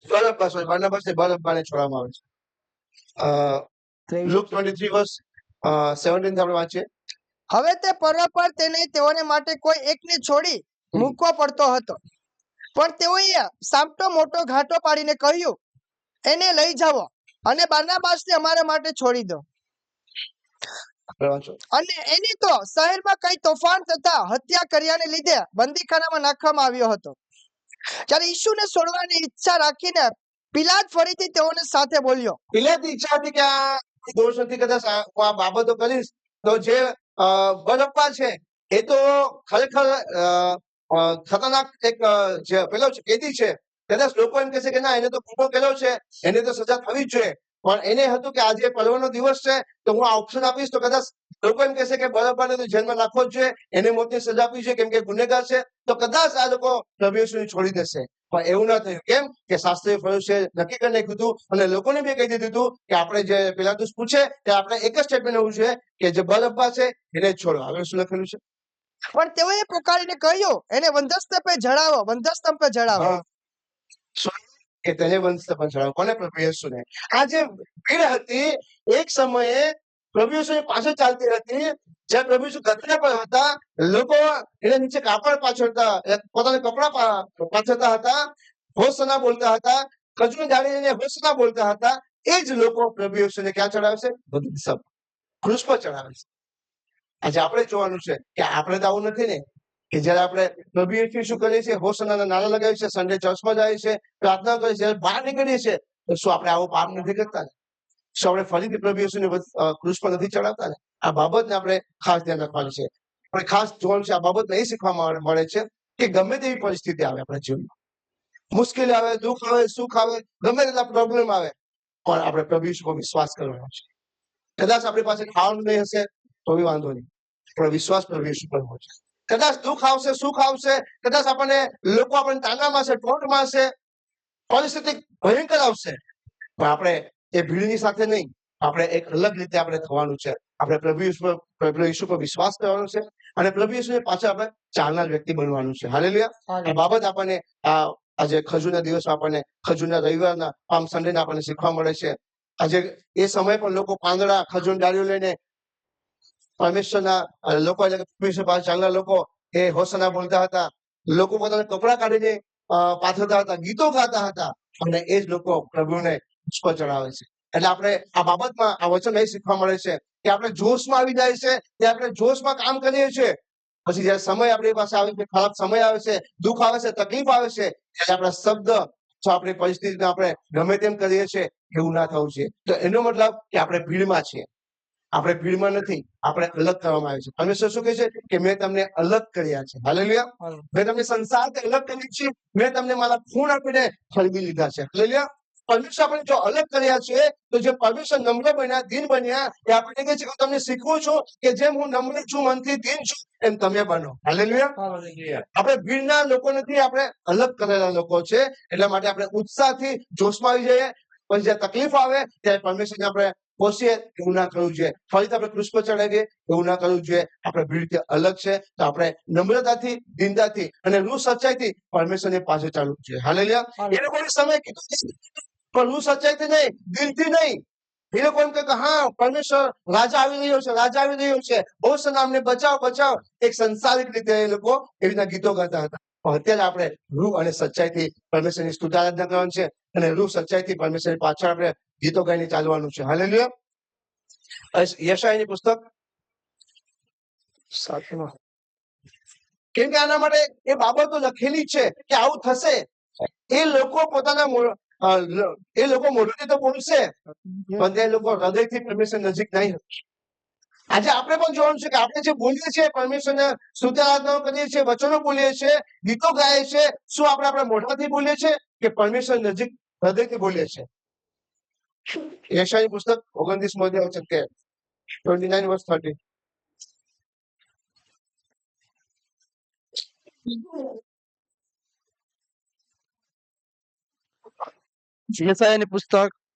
બરનબાસને છોડવામાં આવે છે. લુક 23 verse 17 આપણે વાંચીએ. હવે તે પર્વત પર તેને તેઓને માટે કોઈ એકને છોડી મૂકવો પડતો હતો, પણ તેઓએ સામટો મોટો ઘાટો પાડીને કહ્યું, એને લઈ જાઓ અને બરનબાસને અમારા માટે છોડી દો. આપણે વાંચો. અને એની તો શહેરમાં કઈ તોફાન તથા હત્યા કર્યાને લીધે બંદીખાનામાં નાખવામાં આવ્યો હતો. જ્યારે ઈસુને છોડવાની ઈચ્છા રાખીને પિલાત ફરીથી તેઓને સાથે બોલ્યો. પિલાતની ઈચ્છા હતી કે આ દોષ નથી, કદાચ હું આ બાબતો કરીશ તો જે બરપ્પા છે એ તો ખરેખર ખતરનાક એક જે પેલો કેદી છે, કદાચ લોકો એમ કહેશે કે ના એને તો ગુનો કર્યો છે, એને તો સજા થવી જ જોઈએ. પણ એને હતું કે આજે પર્વનો દિવસ છે તો હું આ ઓપ્શન આપીશ તો કદાચ લોકો એમ કહેશે કે બરપ્પાને તો જેલમાં નાખવો જ જોઈએ, એને મોતની સજા આપવી જોઈએ કેમ કે ગુનેગાર છે, તો કદાચ આ લોકો પ્રભુ યેસુને છોડી દેશે. પણ એવું ના થયું. કેમ કે શાસ્ત્રીય ફરીસીઓએ નક્કી કરી નાખ્યું હતું, અને લોકોને બી કહી દીધું હતું કે આપણે જે પિલાતુસ પૂછે તે આપણે એક જ સ્ટેટમેન્ટ હોવું જોઈએ કે જે બરપ્પા છે એને જ છોડો. આગળ શું લખેલું છે? પણ તેઓએ પુકારીને કહ્યું, એને વંધસ્તંભે જડાવો, વંધસ્તંભે જડાવો. કે તેને વંશ પર ચડાવો. કોને? પ્રભુ યેસુને. આ જે ભીડ હતી એક સમયે પ્રભુ યેસુની પાછળ ચાલતી હતી, જ્યાં પ્રભુ યેસુ ગદડા પર હતા, લોકો એના નીચે કાપડ પાછળતા, પોતાના કપડા પાછળતા હતા, હોસના બોલતા હતા, ખજૂર ડાળીને હોસના બોલતા હતા. એ જ લોકો પ્રભુ યેસુને ક્યાં ચડાવે છે? વંધસ્તંભ, ક્રૂસ પર ચડાવે છે. આજે આપણે જોવાનું છે કે આપણે તો આવું નથી ને કે જયારે આપણે પ્રભુ યેસુ શું કરીએ છીએ, હોસનાના નારા લગાવીએ છીએ, સન્ડે ચર્ચમાં જઈએ છીએ, પ્રાર્થના કરીએ છીએ, બહાર નીકળીએ છીએ, તો શું આપણે આવું પાપ નથી કરતા? શું આપણે ફરીથી પ્રભુ યેસુને ક્રૂસ પર નથી ચડાવતા ને? આ બાબતને આપણે ખાસ ધ્યાન રાખવાની છે. આપણે ખાસ જોવાનું છે. આ બાબતમાં એ શીખવા મળે છે કે ગમે તેવી પરિસ્થિતિ આવે આપણા જીવનમાં, મુશ્કેલી આવે, દુઃખ આવે, સુખ આવે, ગમે તેટલા પ્રોબ્લેમ આવે, પણ આપણે પ્રભુ યેસુ પર વિશ્વાસ કરવાનો છે. કદાચ આપણી પાસે ખાવાનું નહીં હશે તો બી વાંધો નહીં, પણ વિશ્વાસ પ્રભુ યેસુ પર હોવો જોઈએ. કદાચ દુઃખ આવશે, સુખ આવશે, કદાચ આપણને લોકો આપણને તાના મારશે, ટોન્ટ મારશે, પરિસ્થિતિ ભયંકર આવશે, પણ આપણે એ ભીડની સાથે નહીં, આપણે એક અલગ રીતે આપણે થવાનું છે. આપણે પ્રભુ યેસુ પર વિશ્વાસ કરવાનો છે, અને પ્રભુ યેસુની પાછળ આપણે ચાલનાર વ્યક્તિ બનવાનું છે. હાલેલુયા. આ બાબત આપણને આજે ખજૂરના દિવસમાં આપણને, ખજૂરના રવિવારના પામ સન્ડેના આપણને શીખવા મળે છે. આજે એ સમય પણ લોકો પાંદડા, ખજૂર ડાળીઓ લઈને પરમેશ્વરના લોકો, એટલે પરમેશ્વર પાસે ચાલનાર લોકો એ હોસના બોલતા હતા, લોકો પોતાના કપડા કાઢીને પાથરતા હતા, ગીતો ગાતા હતા, અને એ જ લોકો પ્રભુને ઉપર ચડાવે છે. એટલે આપણે આ બાબતમાં આ વચન એ શીખવા મળે છે કે આપણે જોશમાં આવી જાય છે, તે આપણે જોશમાં કામ કરીએ છીએ, પછી જયારે સમય આપણી પાસે આવે છે, ખરાબ સમય આવે છે, દુઃખ આવે છે, તકલીફ આવે છે, ત્યારે આપણા શબ્દ જો આપણી પરિસ્થિતિને આપણે ગમે તેમ કરીએ છીએ, એવું ના થવું જોઈએ. તો એનો મતલબ કે આપણે ભીડમાં છીએ. આપણે ભીડમાં નથી, આપણે અલગ કરવામાં આવે છે. પરમેશ્વર શું કહે છે કે મેં તમને અલગ કર્યા છે. હાલેલુયા. મેં તમને સંસારથી અલગ કરી છે. મેં તમને મારા ખૂન આપીને ખરીદી લીધા છે. હાલેલુયા. પરમેશ્વર આપણે જો અલગ કર્યા છે, તો જે પરમેશ્વર નમ્ર બન્યા, દીન બન્યા, એ આપણને કહે છે કે હું તમને શીખવું છું કે જેમ હું નમ્ર છું, મનથી દીન છું, એમ તમે બનો. હાલેલુયા. આપણે ભીડના લોકો નથી, આપણે અલગ કરેલા લોકો છે. એટલા માટે આપણે ઉત્સાહથી જોશમાં આવી જઈએ. પછી જ્યાં તકલીફ આવે ત્યારે પરમેશ્વરને આપણે કોશીએ, એવું ના કરવું જોઈએ. ફરીથી આપણે કૃષ્ણ પર ચડાવીએ, એવું ના કરવું જોઈએ. આપણે ભીડથી અલગ છે, તો આપણે નમ્રતાથી, દીનતાથી અને રૂહ સચ્ચાઈથી પરમેશ્વરની પાસે ચાલવું જોઈએ. હાલેલુયા. એ લોકોને સમય કીધું, પણ રૂહ સચ્ચાઈથી નહીં, દિલથી નહીં. એ લોકો એમ કહે કે હા, પરમેશ્વર રાજા આવી રહ્યો છે, રાજા આવી રહ્યો છે, હોશન્ના, અમને બચાવ, બચાવ. એક સંસારિક રીતે એ લોકો એવી રીતના ગીતો ગાતા હતા. પણ અત્યારે આપણે રૂહ અને સચ્ચાઈથી પરમેશ્વરની સ્તુતિ આરાધના કરવાની છે, અને રૂહ સચ્ચાઈથી પરમેશ્વરની પાછળ આપણે ગીતો ગાઈને ચાલવાનું છે. હાલેલુયા. યશાયાની પુસ્તક 7 કેમ કે આના માટે એ બાબતો લખેલી છે કે આવું થશે. એ લોકો પોતાના એ લોકો મોઢેથી તો બોલશે, પણ તે લોકો હૃદયથી પરમેશ્વર નજીક નહીં. આજે આપણે પણ જોવાનું છે કે આપણે જે બોલીએ છીએ, પરમેશ્વરને સ્તુતિ આરાધનાઓ કરીએ છીએ, વચનો બોલીએ છીએ, ગીતો ગાઈએ છીએ, શું આપણે આપણા મોઢાથી બોલીએ છીએ કે પરમેશ્વર નજીક હૃદયથી બોલીએ છીએ? યશાયાની પુસ્તક 29 અધ્યાય છે, 29:30. યશાયાની પુસ્તક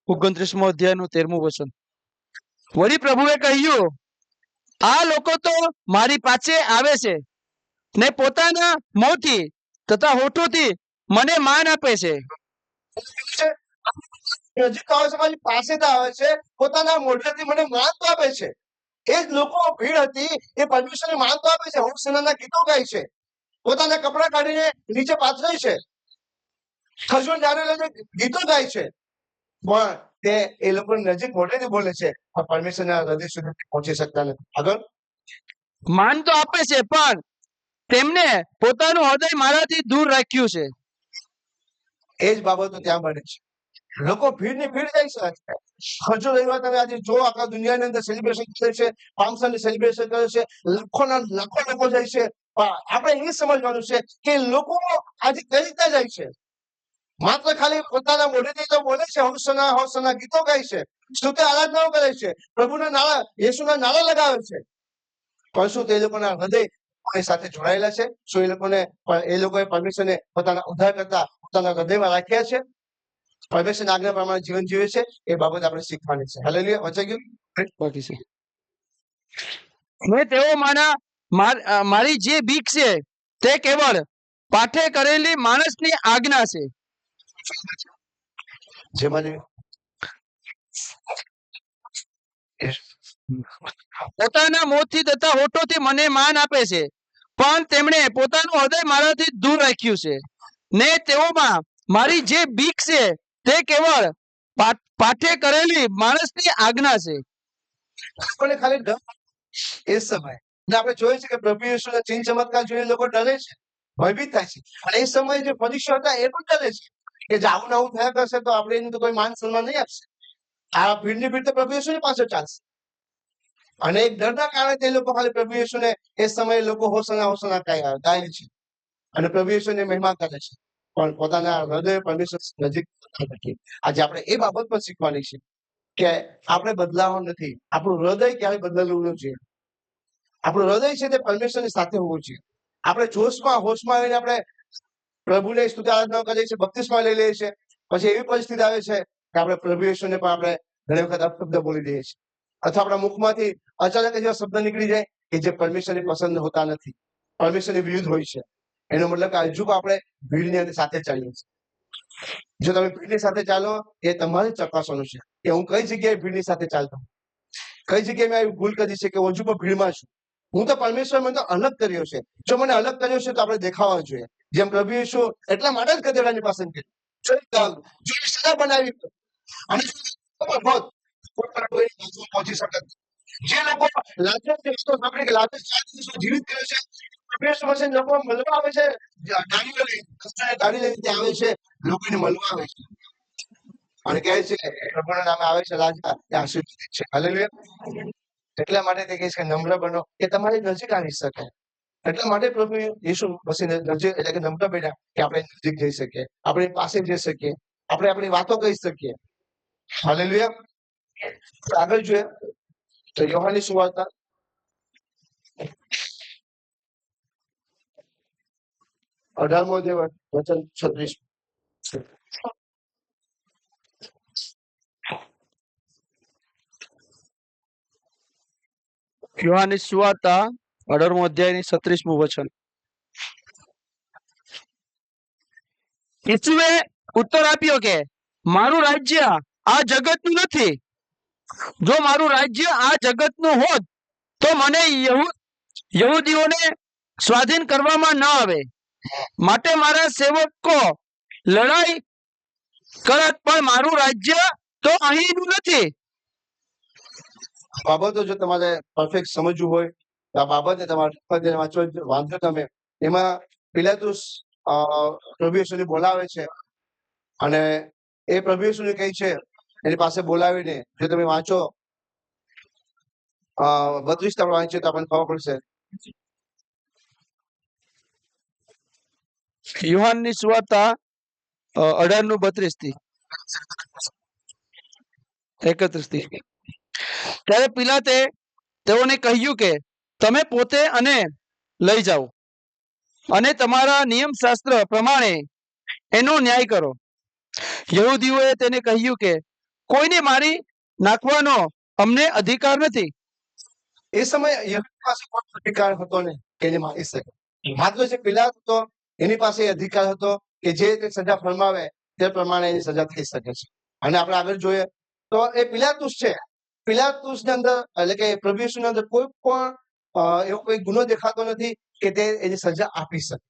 29મો અધ્યાયનું 13મું વચન. વળી પ્રભુએ કહ્યું, આ લોકો તો મારી પાસે આવે છે ને પોતાના મોંથી તથા હોઠોથી મને માન આપે છે. નજીક આવે છે, મારી પાસે તો આવે છે, પોતાના મોઢેથી મને માન તો આપે છે. એ જ લોકો ભીડ હતી, એ પરમેશ્વરને માન તો આપે છે, હોશન્નાના ગીતો ગાય છે, પોતાના કપડા કાઢીને નીચે પાથરે છે, ખજૂર ઝાડે લઈને ગીતો ગાય છે, પણ તે એ લોકો નજીક મોઢેથી બોલે છે, પણ પરમેશ્વરના હૃદય સુધી પહોંચી શકતા નથી. આગળ માન તો આપે છે, પણ તેમને પોતાનું હૃદય મારાથી દૂર રાખ્યું છે. એ જ બાબતો ત્યાં બને છે. લોકો ભીડની ભીડ જાય છે. હજુ રવિવાર તમે આજે જો આખા દુનિયાની અંદર સેલિબ્રેશન કરે છે, પામસનની સેલિબ્રેશન કરે છે, લાખોના લાખો લોકો જાય છે. પણ આપણે એ સમજવાનું છે કે લોકો આજે કઈ રીતે જાય છે? માત્ર ખાલી પોતાના મોઢેથી તો બોલે છે, હોશન્ના, હોશન્ના ગીતો ગાય છે, સ્તુતિ આરાધનાઓ કરે છે, પ્રભુના નારા, યેસુના નારા લગાવે છે, પણ શું તે લોકોના હૃદય કોની સાથે જોડાયેલા છે? શું એ લોકોએ પરમેશ્વરને પોતાના ઉદ્ધાર કરતા પોતાના હૃદયમાં રાખ્યા છે? પરમેશ્વરની આજ્ઞા પ્રમાણે જીવન જીવે છે? એ બાબત આપણે શીખવાની છે. હાલેલુયા. વચાઈ ગયું? બાકી છે. મેં તેઓ મારી જે બીક છે તે કેવળ પાઠે કરેલી માણસની આજ્ઞા છે. જેમાં પોતાના મોંથી તથા હોઠોથી મને માન આપે છે, પણ તેમણે પોતાનું હૃદય મારાથી દૂર રાખ્યું છે, ને તેઓમાં મારી જે બીક છે તે કેવળ પાઠે કરેલી માણસની આજ્ઞા છે. લોકોને ખાલી ડર એ સમય આપણે જોઈએ છે કે પ્રભુ યેસુના ચિહ્ન ચમત્કાર જોઈને લોકો ડરે છે, ભયભીત થાય છે. અને એ સમયે જે ફરીસીઓ હતા એ પણ ડરે છે કે જે આવું નવું થયા કરશે તો આપણે એનું તો કોઈ માન સન્માન નહીં આપશે. આ ભીડની ભીડ તો પ્રભુ યેસુની પાસે ચાલશે. અને એક ડરના કારણે તે લોકો ખાલી પ્રભુ યેસુને એ સમયે લોકો હોશન્ના, હોશન્ના ગાય છે અને પ્રભુ યેસુને મહિમા કરે છે, પણ પોતાના હૃદય પરમેશ્વર નજીક નથી. આજે આપણે એ બાબત પણ શીખવાની છે કે આપણે બદલાવો નથી. આપણું હૃદય ક્યારે બદલવું જોઈએ. આપણું હૃદય છે તે પરમેશ્વરની સાથે હોવું જોઈએ. આપણે જોશમાં, હોશમાં આવીને આપણે પ્રભુને સ્તુતિ આરાધના કરીએ છીએ, બપ્તિસ્મા લઈ લઈએ છીએ, પછી એવી પરિસ્થિતિ આવે છે કે આપણે પ્રભુ યેસુને પણ આપણે ઘણી વખત અપશબ્દ બોલી દઈએ છીએ, અથવા આપણા મુખમાંથી અચાનક એવા શબ્દ નીકળી જાય કે જે પરમેશ્વરની પસંદ હોતા નથી, પરમેશ્વરની વિરુદ્ધ હોય છે. એનો મતલબ કે હજુ આપણે ભીડની અંદર સાથે ચાલીએ છીએ. જો તમે ભીડની સાથે ચાલો, એ તમારે ચકાસવાનું છે કે હું કઈ જગ્યાએ ભીડની સાથે ચાલતો, કઈ જગ્યાએ મેં ભૂલ કરી છે કે હજુ પણ ભીડમાં છું. હું તો પરમેશ્વર મને તો અલગ કર્યો છે. જો મને અલગ કર્યો છે તો આપણે દેખાવા જોઈએ. જેમ પ્રભુ યેસુ એટલા માટે જ ગધેડાની પસંદ કરી, જો સજા બનાવી અને પહોંચી શકે. જે લોકો લાચાર સાંભળી કે લાચાર 4 દિવસો જીવિત કર્યો છે, પ્રભુ ઈસુ મસીહ લોકો મળવા આવે છે, ગાડી લઈને ત્યાં આવે છે, લોકોને મળવા આવે છે અને કહે છે પ્રભુના નામે આવે છે રાજા તે આશીર્વાદિત છે. હાલેલુયા. એટલા માટે તે કહે છે કે નમ્ર બનો કે તમારી નજીક આવી શકે. એટલા માટે પ્રભુ ઈસુ મસીહને નજીક એટલે કે નમ્ર બન્યા કે આપણે નજીક જઈ શકીએ, આપણે પાસે જઈ શકીએ, આપણે આપણી વાતો કહી શકીએ. હાલેલુયા. આગળ જોઈએ તો યોહાનની સુવાર્તા 18મો અધ્યાય વચન 36. યોહાનની સુવાર્તા 18મો અધ્યાયની 36મું વચન. ઈસુએ ઉત્તર આપ્યો કે મારું રાજ્ય આ જગતનું નથી. જો મારું રાજ્ય આ જગતનું હોત તો મને યહૂદીઓને સ્વાધીન કરવામાં ન આવે. માટે મારા સેવકો લડાઈ કરત, પણ મારું રાજ્ય તો અહીંનું નથી. બાબતો જો તમારે પરફેક્ટ સમજવું હોય તો આ બાબતને તમારે વાંચો તમે. એમાં પિલાતુસ પ્રભુ ઈસુને બોલાવે છે અને એ પ્રભુ ઈસુને કહે છે એની પાસે બોલાવીને જો તમે વાંચો 32 આપણે વાંચીએ તો આપણને ખબર પડશે. યોહાનની સુવાર્તા 18:32 થી 31 થી. ત્યારે પિલાતે તેઓને કહ્યું કે તમે પોતે અને લઈ જાઓ અને તમારા નિયમશાસ્ત્ર પ્રમાણે એનો ન્યાય કરો. યહૂદીઓએ તેને કહ્યું કે કોઈને મારી નાખવાનો અમને અધિકાર નથી. એ સમયે યહૂદી પાસે કોઈ અધિકાર હતો નહીં કે એને મારી શકે. માત્ર જે પિલાત હતો એની પાસે એ અધિકાર હતો કે જે તે સજા ફરમાવે તે પ્રમાણે એની સજા થઈ શકે છે. અને આપણે આગળ જોઈએ તો એ પિલાતુસ છે. પિલાતુસની અંદર એટલે કે પ્રભુ ઈસુની અંદર કોઈ પણ એવો કોઈ ગુનો દેખાતો નથી કે તે એની સજા આપી શકે.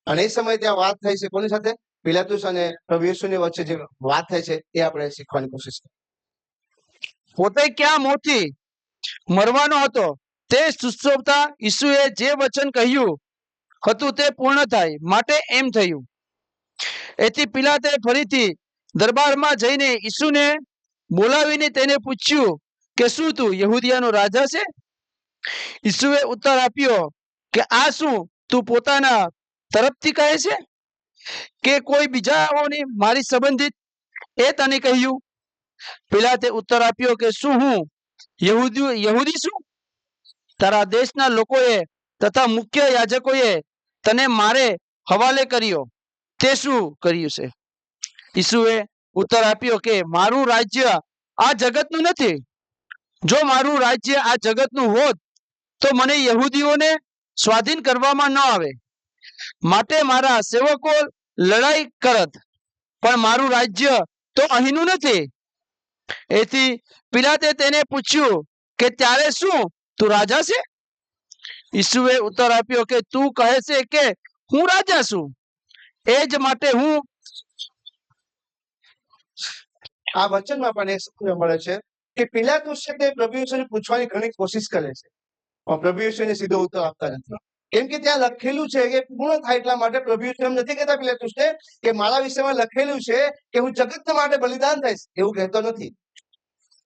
અને એ સમયે ત્યાં વાત થઈ છે કોની સાથે? પિલાતુસ અને પ્રભુ ઈસુની વચ્ચે જે વાત થાય છે એ આપણે શીખવાની કોશિશ કરીએ. પોતે ક્યાં મોતથી મરવાનો હતો તે સુસ્તોવતા ઈસુએ જે વચન કહ્યું હતું તે પૂર્ણ થાય માટે એમ થયું. એથી પિલાતે ફરીથી દરબારમાં જઈને ઈસુને બોલાવીને તેને પૂછ્યું કે શું તું યહૂદીયાનો રાજા છે? ઈસુએ ઉત્તર આપ્યો કે આ શું તું પોતાના તરફથી કહે છે કે કોઈ બીજાઓની મારી સંબંધિત એ તને કહ્યું? પિલાતે ઉત્તર આપ્યો કે શું હું યહૂદી છું? તારા દેશના લોકોએ તથા મુખ્ય યાજકોએ તને મારે હવાલે કર્યો. તે શું કર્યું છે? ઈસુએ ઉત્તર આપ્યો કે મારું રાજ્ય આ જગતનું નથી. જો મારું રાજ્ય આ જગતનું હોત તો મને યહૂદીઓને સ્વાધીન કરવામાં ન આવે. માટે મારા સેવકો લડાઈ કરત, પણ મારું રાજ્ય તો અહીંનું નથી. એથી પિલાતે તેને પૂછ્યું કે ત્યારે શું તું રાજા છે? ઈસુએ ઉત્તર આપ્યો કે તું કહે છે કે હું રાજા છું. એ જ માટે હું આ વચનમાં પણ એક સમજવા મળે છે કે પિલાતુસ છે તે પ્રભુ ઈસુને પૂછવાની ઘણી કોશિશ કરે છે પણ પ્રભુ ઈસુને સીધો ઉત્તર આપતા નથી. કેમ કે ત્યાં લખેલું છે કે પૂર્ણ થાય એટલા માટે પ્રભુ ઈસુ એમ નથી કહેતા પિલાતુસને કે મારા વિષયમાં લખેલું છે કે હું જગત માટે બલિદાન થઈશ, એવું કહેતો નથી.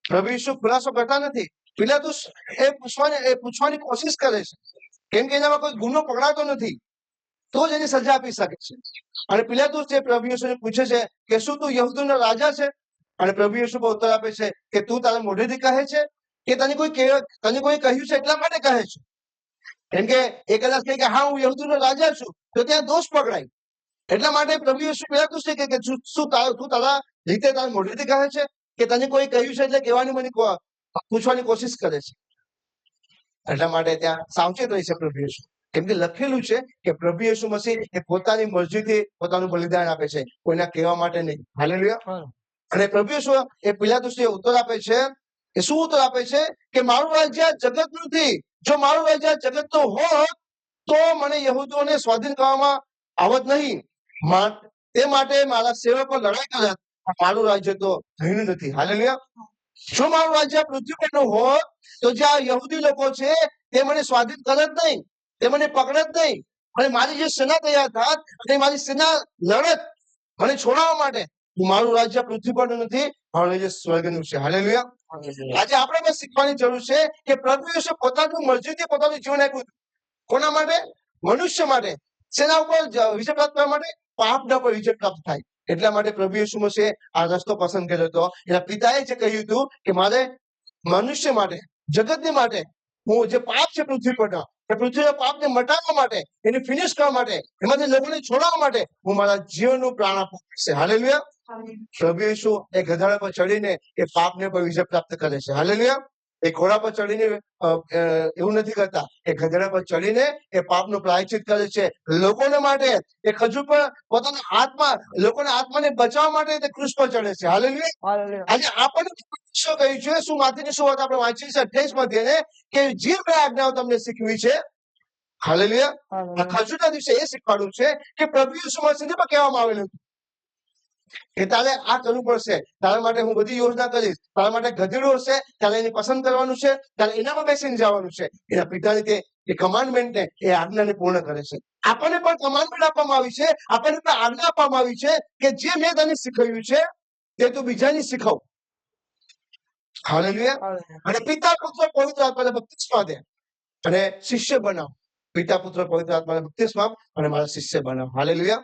પ્રભુ ઈસુ ખુલાસો કરતા નથી. પિલાતુસ એ પૂછવાની કોશિશ કરે છે કેમ કે એનામાં કોઈ ગુનો પકડાતો નથી તો જ એની સજા આપી શકે છે. અને પિલાતુસ જે પ્રભુ ઈસુને પૂછે છે કે શું તું યહૂદીનો રાજા છે? અને પ્રભુ ઈસુ ઉત્તર આપે છે કે તું તારા મોઢેથી કહે છે કે તને કોઈ કહ્યું છે એટલા માટે કહે છે. કેમ કે એ કદાચ કહે કે હા હું યહૂદીનો રાજા છું તો ત્યાં દોષ પકડાય. એટલા માટે પ્રભુ ઈસુ પિલાતુસ છે કે તું તારા રીતે તારા મોઢેથી કહે છે કે તને કોઈ કહ્યું છે એટલે કહેવાની મને પૂછવાની કોશિશ કરે છે. એટલા માટે ત્યાં સાવચેત રહી છે પ્રભુ ઈસુ. કેમ કે લખેલું છે કે પ્રભુ ઈસુ મસીહ એ પોતાની મરજીથી પોતાનું બલિદાન આપે છે, કોઈના કહેવા માટે નહીં. હાલેલુયા. અને પ્રભુ ઈસુ એ પિલાતુસને ઉત્તર આપે છે એ શું ઉત્તર આપે છે કે મારું રાજ્ય જગતનું નથી. જો મારું રાજ્ય જગતનું હોત તો મને યહૂદીઓને સ્વાધીન કરવામાં આવત નહીં. તે માટે મારા સેવકો લડાઈ કરત. મારું રાજ્ય તો અહીંનું નથી. હાલેલુયા. જો મારું રાજ્ય પૃથ્વી પરનું હોત તો જે આ યહૂદી લોકો છે તે મને સ્વાધીન કરત નહીં. તે મને પકડે જ નહીં. અને મારી જે સેના તૈયાર થાત અને મારી સેના લડત મને છોડાવવા માટે, મારું રાજ્ય પૃથ્વી પર નથી, મારું રાજ્ય સ્વર્ગનું છે. હાલેલુયા. આજે આપણે પણ શીખવાની જરૂર છે કે પ્રભુ ઈસુ પોતાની મરજીથી પોતાનું જીવન આપ્યું હતું. કોના માટે? મનુષ્ય માટે. સેના ઉપર વિજય પ્રાપ્ત કરવા માટે, પાપના પર વિજય પ્રાપ્ત થાય એટલા માટે પ્રભુ ઈસુ મસીહે આ રસ્તો પસંદ કર્યો હતો. એના પિતાએ જે કહ્યું હતું કે મારે મનુષ્ય માટે, જગતને માટે, હું જે પાપ છે પૃથ્વી પરના, એ પૃથ્વીના પાપને મટાડવા માટે, એને ફિનિશ કરવા માટે, એમાંથી લોકોને છોડાવવા માટે હું મારા જીવનનું પ્રાણ આપવું પડશે. હાલેલુયા. પ્રભુ ઈસુ એ ગધાડા પર ચડીને એ પાપને પર વિજય પ્રાપ્ત કરે છે. હાલેલુયા. એ ઘોડા પર ચડીને એવું નથી કરતા. એ ગધેડા પર ચડીને એ પાપનું પ્રાયશ્ચિત કરે છે લોકોને માટે. એ ખજૂર પર પોતાના આત્મા, લોકોના આત્માને બચાવવા માટે તે ક્રુસ પર ચડે છે. હાલેલુયા. આજે આપણને શું કહ્યું છે? શું માથેની શું વાત આપણે વાંચી છે 28 માં કે જે મેં આજ્ઞાઓ તમને શીખવી છે. હાલેલુયા. આ ખજૂરના દિવસે એ શીખવાડવું છે કે પ્રભુ ઈસુ મસીહને પણ કહેવામાં આવેલું હતું કે તારે આ કરવું પડશે, તારા માટે હું બધી યોજના કરીશ, તારા માટે ગધેડું હશે, તારે એને પસંદ કરવાનું છે, તારે એનામાં બેસીને જવાનું છે. એના પિતાની તે એ કમાન્ડમેન્ટને, એ આજ્ઞાને પૂર્ણ કરે છે. આપણને પણ કમાન્ડમેન્ટ આપવામાં આવી છે, આપણને પણ આજ્ઞા આપવામાં આવી છે કે જે મેં તને શીખવ્યું છે તે તું બીજાને શીખવ. હાલેલુયા. અને પિતા પુત્ર પવિત્ર આત્માને બપતિસ્મા દે અને શિષ્ય બનાવ. પિતા પુત્ર પવિત્ર આત્માને બપતિસ્મા આપ અને મારા શિષ્ય બનાવ. હાલેલુયા.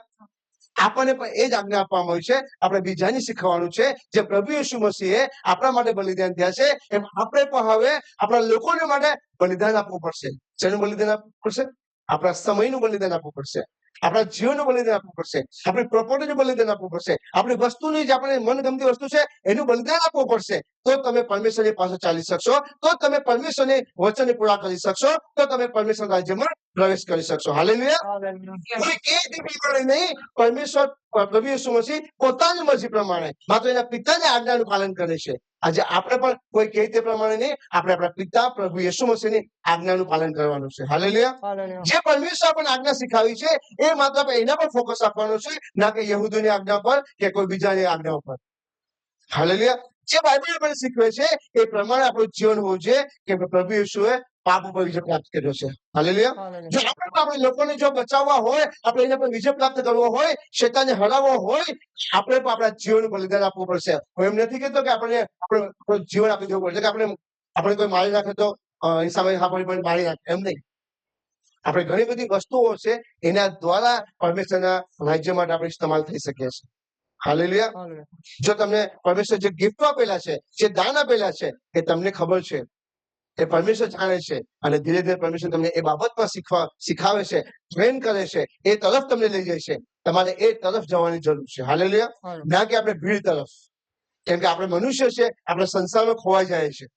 આપણને પણ એ જ આજ્ઞા આપવામાં આવી છે. આપણે બીજાને શીખવાનું છે. જે પ્રભુ ઈસુ મસીહે આપણા માટે બલિદાન થયા છે, એમ આપણે પણ હવે આપણા લોકોને માટે બલિદાન આપવું પડશે. શેનું બલિદાન આપવું પડશે? આપણા સમયનું બલિદાન આપવું પડશે, આપણા જીવનનું બલિદાન આપવું પડશે, આપણી પ્રોપર્ટીનું બલિદાન આપવું પડશે, આપણી વસ્તુની જે આપણે મનગમતી વસ્તુ છે એનું બલિદાન આપવું પડશે. તો તમે પરમેશ્વરની પાસે ચાલી શકશો, તો તમે પરમેશ્વરની વચનને પૂરા કરી શકશો, તો તમે પરમેશ્વર રાજ્યમાં પ્રવેશ કરી શકશો. હાલેલુયા. કોઈ કે પ્રમાણે નહીં, પરમેશ્વર પ્રભુ ઈસુ મસીહ પોતાની મરજી પ્રમાણે માત્ર એના પિતાની આજ્ઞાનું પાલન કરે છે. આજે આપણે પણ કોઈ કહે તે પ્રમાણે નહીં, આપણે આપણા પિતા પ્રભુ ઈસુ મસીહની આજ્ઞાનું પાલન કરવાનું છે. હાલેલુયા. જે પરમેશ્વર આપણને આજ્ઞા શીખાવી છે એ માત્ર આપણે એના પર ફોકસ આપવાનું છે, ના કે યહૂદોની આજ્ઞા પર કે કોઈ બીજાની આજ્ઞા પર. હાલેલુયા. જે બાઇબલ આપણને શીખવે છે એ પ્રમાણે આપણું જીવન હોવું જોઈએ કે પ્રભુ ઈસુએ પાપ ઉપર વિજય પ્રાપ્ત કર્યો છે. હાલેલુયા. જો આપણે લોકોને જો બચાવવા હોય, આપણે એના પર વિજય પ્રાપ્ત કરવો હોય, શેતાનને હરાવવો હોય, આપણે પણ આપણા જીવનનું બલિદાન આપવું પડશે. હું એમ નથી કહેતો કે આપણે આપણું જીવન આપી દેવું પડશે, કે આપણે કોઈ મારી નાખે તો એની સામે મારી નાખે, એમ નહીં. આપણે ઘણી બધી વસ્તુઓ છે એના દ્વારા પરમેશ્વરના રાજ્ય માટે આપણે ઇસ્તેમાલ થઈ શકીએ છીએ. હાલેલુયા. જો તમને પરમેશ્વર જે ગિફ્ટ આપેલા છે, જે દાન આપેલા છે, એ તમને ખબર છે, એ પરમેશ્વર જાણે છે, અને ધીરે ધીરે પરમેશ્વર તમને એ બાબતમાં શીખાવે છે, ટ્રેન કરે છે, એ તરફ તમને લઈ જાય છે. તમારે એ તરફ જવાની જરૂર છે. હાલેલુયા. ના કે આપણે ભીડ તરફ. કેમ કે આપણે મનુષ્ય છે, આપણે સંસારમાં ખોવાઈ જાય છે.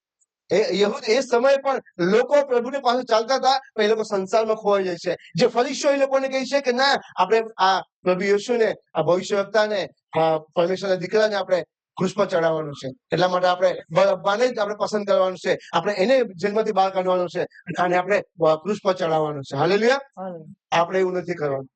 એ સમયે પણ લોકો પ્રભુની પાસે ચાલતા હતા, પણ એ લોકો સંસારમાં ખોવાઈ જાય છે. જે ફરીસીઓ એ લોકોને કહે છે કે ના, આપણે આ પ્રભુ યેશુને, આ ભવિષ્યવક્તાને, આ પરમેશ્વરના દીકરાને આપણે ક્રુસ પર ચડાવવાનું છે. એટલા માટે આપણે બરબ્બાને જ આપણે પસંદ કરવાનું છે, આપણે એને જેલમાંથી બહાર કાઢવાનું છે અને આપણે ક્રુસ પર ચડાવવાનું છે. હાલેલુયા. આપણે એવું નથી કરવાનું.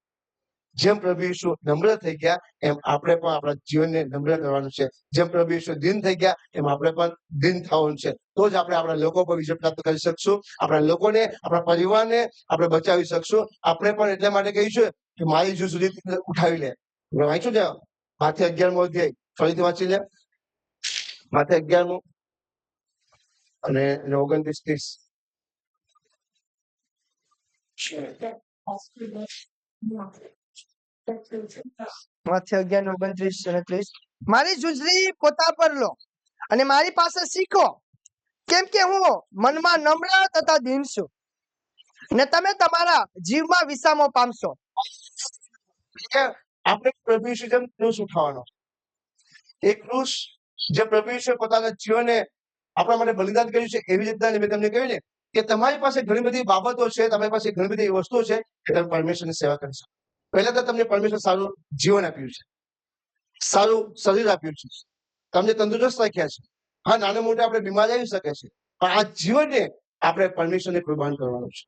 જેમ પ્રભુ ઈસુ નમ્ર થઈ ગયા એમ આપણે પણ આપણા જીવનને નમ્ર કરવાનું છે. જેમ પ્રભુ ઈસુ દીન થઈ ગયા એમ આપણે પણ દીન થવાનું છે. તો જ આપણે આપણા લોકો પર વિજય પ્રાપ્ત કરી શકશું. આપણા લોકોને, આપણા પરિવારને આપણે બચાવી શકશું. આપણે પણ એટલા માટે કહીશું કે મારી જુ સુધી ઉઠાવી લે. વાંચું છે માથે 11મો અધ્યાય, ફરીથી વાંચી લે. માથે 11મો અને 29-30. માથે 11:29 અને 30. મારી જુજરી પોતા પર લો અને મારી પાસે શીખો, કેમ કે હું મનમાં નમ્ર તથા દીન છું, ને તમે તમારા જીવમાં વિસામો પામશો. આપણે પ્રભુ ઈસુ જેમ ક્રુસ ઉઠાવવાનો, એ ક્રુસ જે પ્રભુ ઈસુએ પોતાના જીવને આપણા માટે બલિદાન કર્યું છે, એવી રીતના મેં તમને કહ્યું ને કે તમારી પાસે ઘણી બધી બાબતો છે, તમારી પાસે ઘણી બધી વસ્તુઓ છે કે તમે પરમેશ્વરની સેવા કરી શકો. પહેલા તો તમને પરમેશ્વર સારું જીવન આપ્યું છે, સારું શરીર આપ્યું છે, તમને તંદુરસ્ત રાખ્યા છે. હા, નાના મોટા આપણે બીમારી આવી શકે છે, પણ આ જીવનને આપણે પરમેશ્વરને કુરબાન કરવાનું છે.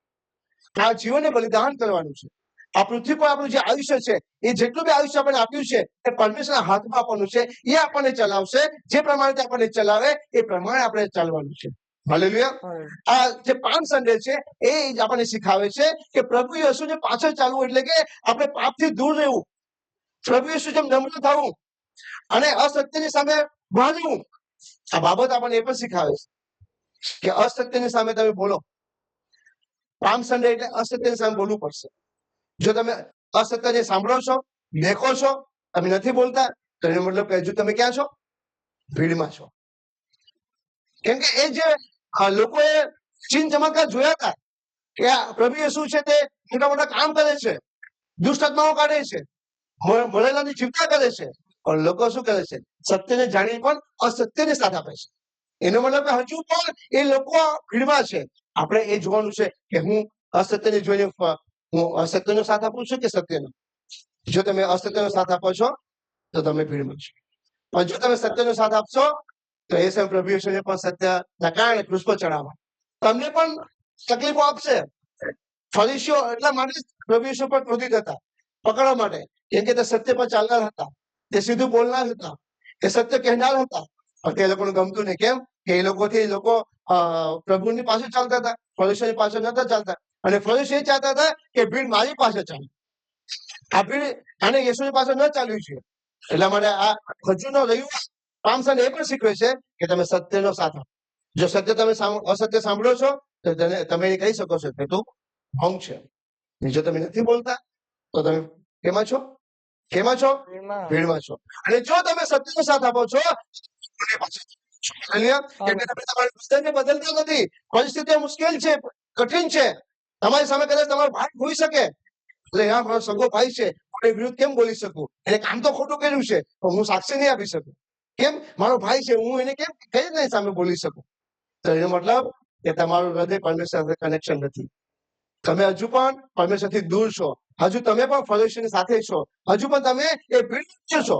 આ જીવનને બલિદાન કરવાનું છે. આ પૃથ્વી પર આપણું જે આયુષ્ય છે, એ જેટલું બી આયુષ્ય આપણને આપ્યું છે એ પરમેશ્વરના હાથમાં આપવાનું છે. એ આપણને ચલાવશે. જે પ્રમાણે આપણને ચલાવે એ પ્રમાણે આપણે ચાલવાનું છે. હાલેલુયા. આ જે પામ સન્ડે છે એ જ આપણને શીખાવે છે કે પ્રભુ યેસુને પાછળ ચાલવું એટલે કે આપણે પાપથી દૂર રહેવું, પ્રભુ યેસુ જેમ નમ્ર થવું અને અસત્યની સામે ભાગવું. આ બાબત આપણને એ પણ શીખાવે છે કે અસત્યની સામે તમે બોલો. પામ સન્ડે એટલે અસત્યની સામે બોલવું પડશે. જો તમે અસત્યને સાંભળો છો, દેખો છો, તમે નથી બોલતા, તો એનો મતલબ કે હજુ તમે ક્યાં છો? ભીડમાં છો. કેમ કે એ જે લોકોએ ચીન ચમત્કાર જોયા હતા કે આ પ્રભુ યેસુ છે તે મોટા મોટા કામ કરે છે, દુષ્ટ આત્માઓ કાઢે છે, મળેલાની જીવતા કરે છે, પણ લોકો શું કરે છે? સત્યને જાણી પણ અસત્યને સાથ આપે છે. એનો મતલબ કે હજુ પણ એ લોકો ભીડમાં છે. આપણે એ જોવાનું છે કે હું અસત્યને જોઈને હું અસત્યનો સાથ આપું છું કે સત્યનો. જો તમે અસત્યનો સાથ આપો છો તો તમે ભીડમાં છો, પણ જો તમે સત્યનો સાથ આપશો તો એ સમય પ્રભુ યેસુને પણ સત્યના કારણે ક્રૂસ પર ચડાવવા તમને પણ તકલીફો આપશે. ફરીસીઓ એટલા માટે પ્રભુ યેસુ પર ક્રોધિત હતા, પકડવા માટે, કેમ કે તે સત્ય પર ચાલનાર હતા, તે સીધું બોલનાર હતા, એ સત્ય કહેનાર હતા, પણ તે લોકોને ગમતું નહીં. કેમ કે એ લોકો પ્રભુની પાસે ચાલતા હતા, ફરીસીઓની પાસે નતા ચાલતા. અને ફરીસીઓ એ ચાહતા હતા કે ભીડ મારી પાસે ચાલે, આ ભીડ આને યેસુની પાસે ન ચાલ્યું છે. એટલા માટે આ હજુનો રવિવાર પામ સન્ડે એ પણ શીખવે છે કે તમે સત્યનો સાથ આપો. જો સત્ય તમે અસત્ય સાંભળો છો તો તમે એને કહી શકો છો કે તું ભોંગ છે. જો તમે નથી બોલતા તો તમે કેમાં છો? કેમાં છો? ભીડમાં છો. અને જો તમે સત્યનો સાથ આપો છો બદલતા નથી. પરિસ્થિતિઓ મુશ્કેલ છે, કઠિન છે. તમારી સામે કદાચ તમારો ભાઈ હોઈ શકે, એટલે યાર મારો સગો ભાઈ છે, હું વિરુદ્ધ કેમ બોલી શકું? એને કામ તો ખોટું કર્યું છે, પણ હું સાક્ષી નહીં આપી શકું. કેમ? મારો ભાઈ છે, હું એને કેમ કઈ નહીં સામે બોલી શકું? તો એનો મતલબ કે તમારું હૃદય પરમેશ્વર સાથે કનેક્શન નથી. તમે હજુ પણ પરમેશ્વરથી દૂર છો. હજુ તમે પણ ફરીસીઓની સાથે છો. હજુ પણ તમે એ ભીડ છો.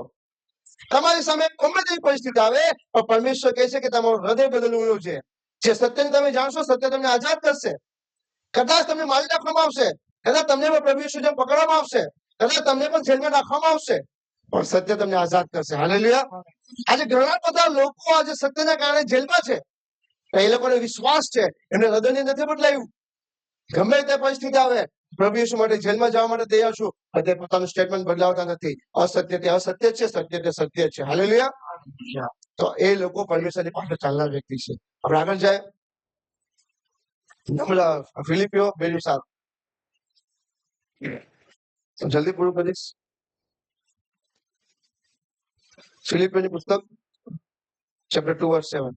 તમારી સામે ગમે તેવી પરિસ્થિતિ આવે પણ પરમેશ્વર કહે છે કે તમારું હૃદય બદલવું છે. જે સત્યને તમે જાણશો, સત્ય તમને આઝાદ કરશે. કદાચ તમને મારી નાખવામાં આવશે, કદાચ તમને પણ પ્રભુ યેસુ જેમ પકડવામાં આવશે, કદાચ તમને પણ જેલમાં રાખવામાં આવશે, પણ સત્ય તમને આઝાદ કરશે. હાલેલુયા. આજે ઘણા બધા લોકો આજે સત્યના કારણે જેલમાં છે. એ લોકોને વિશ્વાસ છે, એમને હૃદયને નથી બદલાયું. ગમે તે પરિસ્થિતિ આવે પ્રભુ યેસુ માટે જેલમાં જવા માટે તૈયાર છું, પણ તે પોતાનું સ્ટેટમેન્ટ બદલાવતા નથી. અસત્ય તે અસત્ય છે, સત્ય તે સત્ય છે. હાલેલુયા. તો એ લોકો પરમેશ્વરની પાસે ચાલનાર વ્યક્તિ છે. આપણે આગળ જાય. ફિલિપિયો 2:7 જલ્દી પૂરું કરીશ. ફિલિપિયોની પુસ્તક ચેપ્ટર 2:7.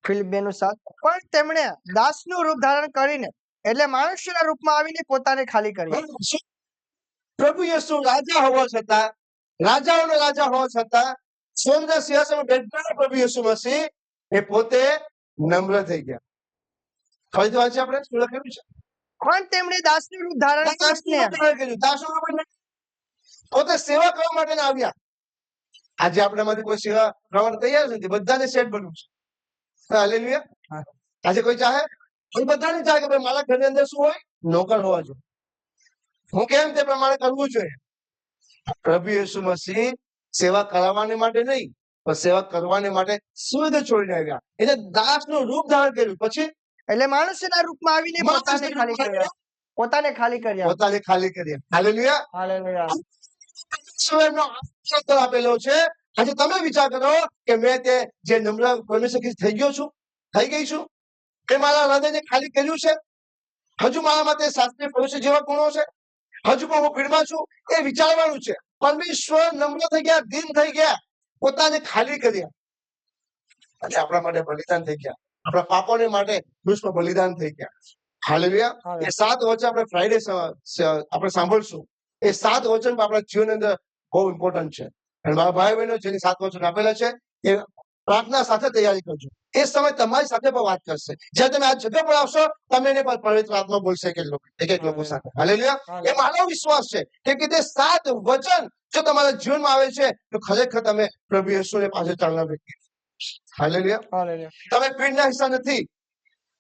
ફિલિપ 2:7 પણ તેમણે દાસનું રૂપ ધારણ કરીને એટલે મનુષ્યના રૂપમાં આવીને પોતાને ખાલી કર્યો. પ્રભુ યેસુ રાજા હોવા છતાં, રાજાઓનો રાજા હોવા છતાં, સ્વર્ગના સિંહાસનમાં બેઠનારા પ્રભુ યેસુ મસીહ એ પોતે નમ્ર થઈ ગયા. ફરીથી વાંચીએ આપણે શું લખ્યું છે? પણ તેમણે દાસનું રૂપ ધારણ કરીને પોતે સેવા કરવા માટે આવ્યા. આજે આપણામાંથી કોઈ સેવા કરવા માટે તૈયાર નથી. બધાને સેટ બનવું છે. હાલેલુયા. આજે કોઈ ચાહે? કોઈ બધાને ચાહે કે ભાઈ મારા ઘરની અંદર શું હોય? નોકર હોવા જોઈએ. હું કેમ તે પ્રમાણે કરવું જોઈએ. પ્રભુ યેસુ મસીહ સેવા કરાવવાને માટે નહીં, પણ સેવા કરવાને માટે સ્વર્ગ છોડીને આવ્યા. એટલે દાસનું રૂપ ધારણ કર્યું. પછી એટલે મનુષ્યના રૂપમાં આવીને પોતાને ખાલી કર્યા. પોતાને ખાલી કર્યા. પોતાને ખાલી કર્યા. હાલેલુયા. હાલેલુયા. એમનો આશીર્વાદ આપેલો છે. આજે તમે વિચાર કરો કે મેં તે જે નમ્ર પરમેશ્વર થઈ ગયો છું, થઈ ગઈ છું, એ મારા હૃદયને ખાલી કર્યું છે. હજુ મારા માટે શાસ્ત્રીય પુરુષ જેવા ગુણો છે, હજુ પણ હું ભીડમાં છું. એ વિચારવાનું છે. પરમેશ્વર નમ્ર થઈ ગયા, દીન થઈ ગયા, પોતાને ખાલી કર્યા અને આપણા માટે બલિદાન થઈ ગયા. આપણા પાપોને માટે ક્રૂસ પર બલિદાન થઈ ગયા. હાલેલુયા. એ 7 વચન આપણે ફ્રાઈડે આપણે સાંભળશું. એ 7 વચન આપણા જીવન અંદર બહુ ઇમ્પોર્ટન્ટ છે. અને મારા ભાઈ બહેનો જેની 7 વચન આપેલા છે એ પ્રાર્થના સાથે તૈયારી કરજો. એ સમય તમારી સાથે પણ વાત કરશે. જ્યારે તમે આ જગ્યા પર આવશો, તમે એને પણ પવિત્ર આત્મા બોલશે એક લોકો સાથે. હાલેલુયા. એ મારો વિશ્વાસ છે કે તે 7 વચન જો તમારા જીવનમાં આવે છે તો ખરેખર તમે પ્રભુ યેસુને પાસે ચાલનાર વ્યક્તિ. હાલેલુયા. તમે પીડના હિસ્સા નથી.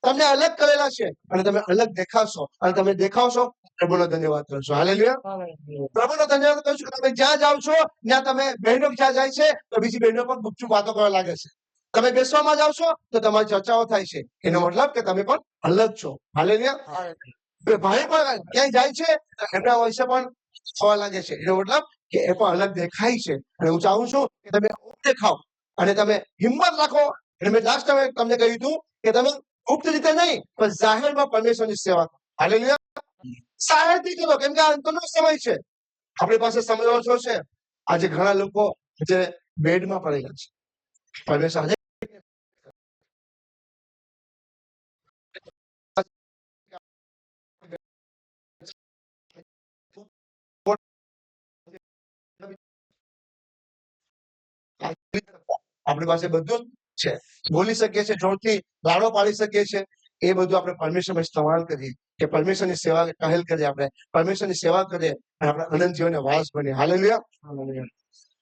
તમને અલગ કરેલા છે અને તમે અલગ દેખાશો અને તમે દેખાવશો. પ્રભુનો ધન્યવાદ કરશો. હાલેલુયા. પ્રભુનો ધન્યવાદ કરશો. તમે જ્યાં જાઓ છો ત્યાં તમે બહેનો જ્યાં જાય છે તો બીજી બહેનો પણ ગુપચુપ વાતો કરવા લાગે છે. તમે બેસવામાં જાવ છો તો તમારી ચર્ચાઓ થાય છે, એનો મતલબ કે તમે પણ અલગ છો. હાલેલુયા. ભાઈ પણ ક્યાંય જાય છે તો એમના વિશે પણ થવા લાગે છે, એનો મતલબ કે એ પણ અલગ દેખાય છે. અને હું ચાહું છું કે તમે દેખાવ અને તમે હિંમત રાખો. અને મેં લાસ્ટ ટાઈમે તમને કહ્યું હતું કે તમે ગુપ્ત રીતે નહીં પણ જાહેરમાં પરમેશ્વરની સેવા કરો. હાલેલુયા. જાહેરથી કરો, કેમ કે આ અંતનો સમય છે. આપણી પાસે સમય ઓછો છે. આજે ઘણા લોકો જે બેડમાં પડેલા છે, પરમેશ્વર આપણી પાસે બધું જ છે. બોલી શકીએ છીએ, જોરથી લાડો પાડી શકીએ છીએ. એ બધું આપણે પરમેશ્વરમાં ઇસ્તેમાલ કરીએ, કે પરમેશ્વરની સેવા પહેલ કરીએ, આપણે પરમેશ્વરની સેવા કરીએ અને આપણે અનંત જીવનનો વારસ બનીએ. હાલેલુયા.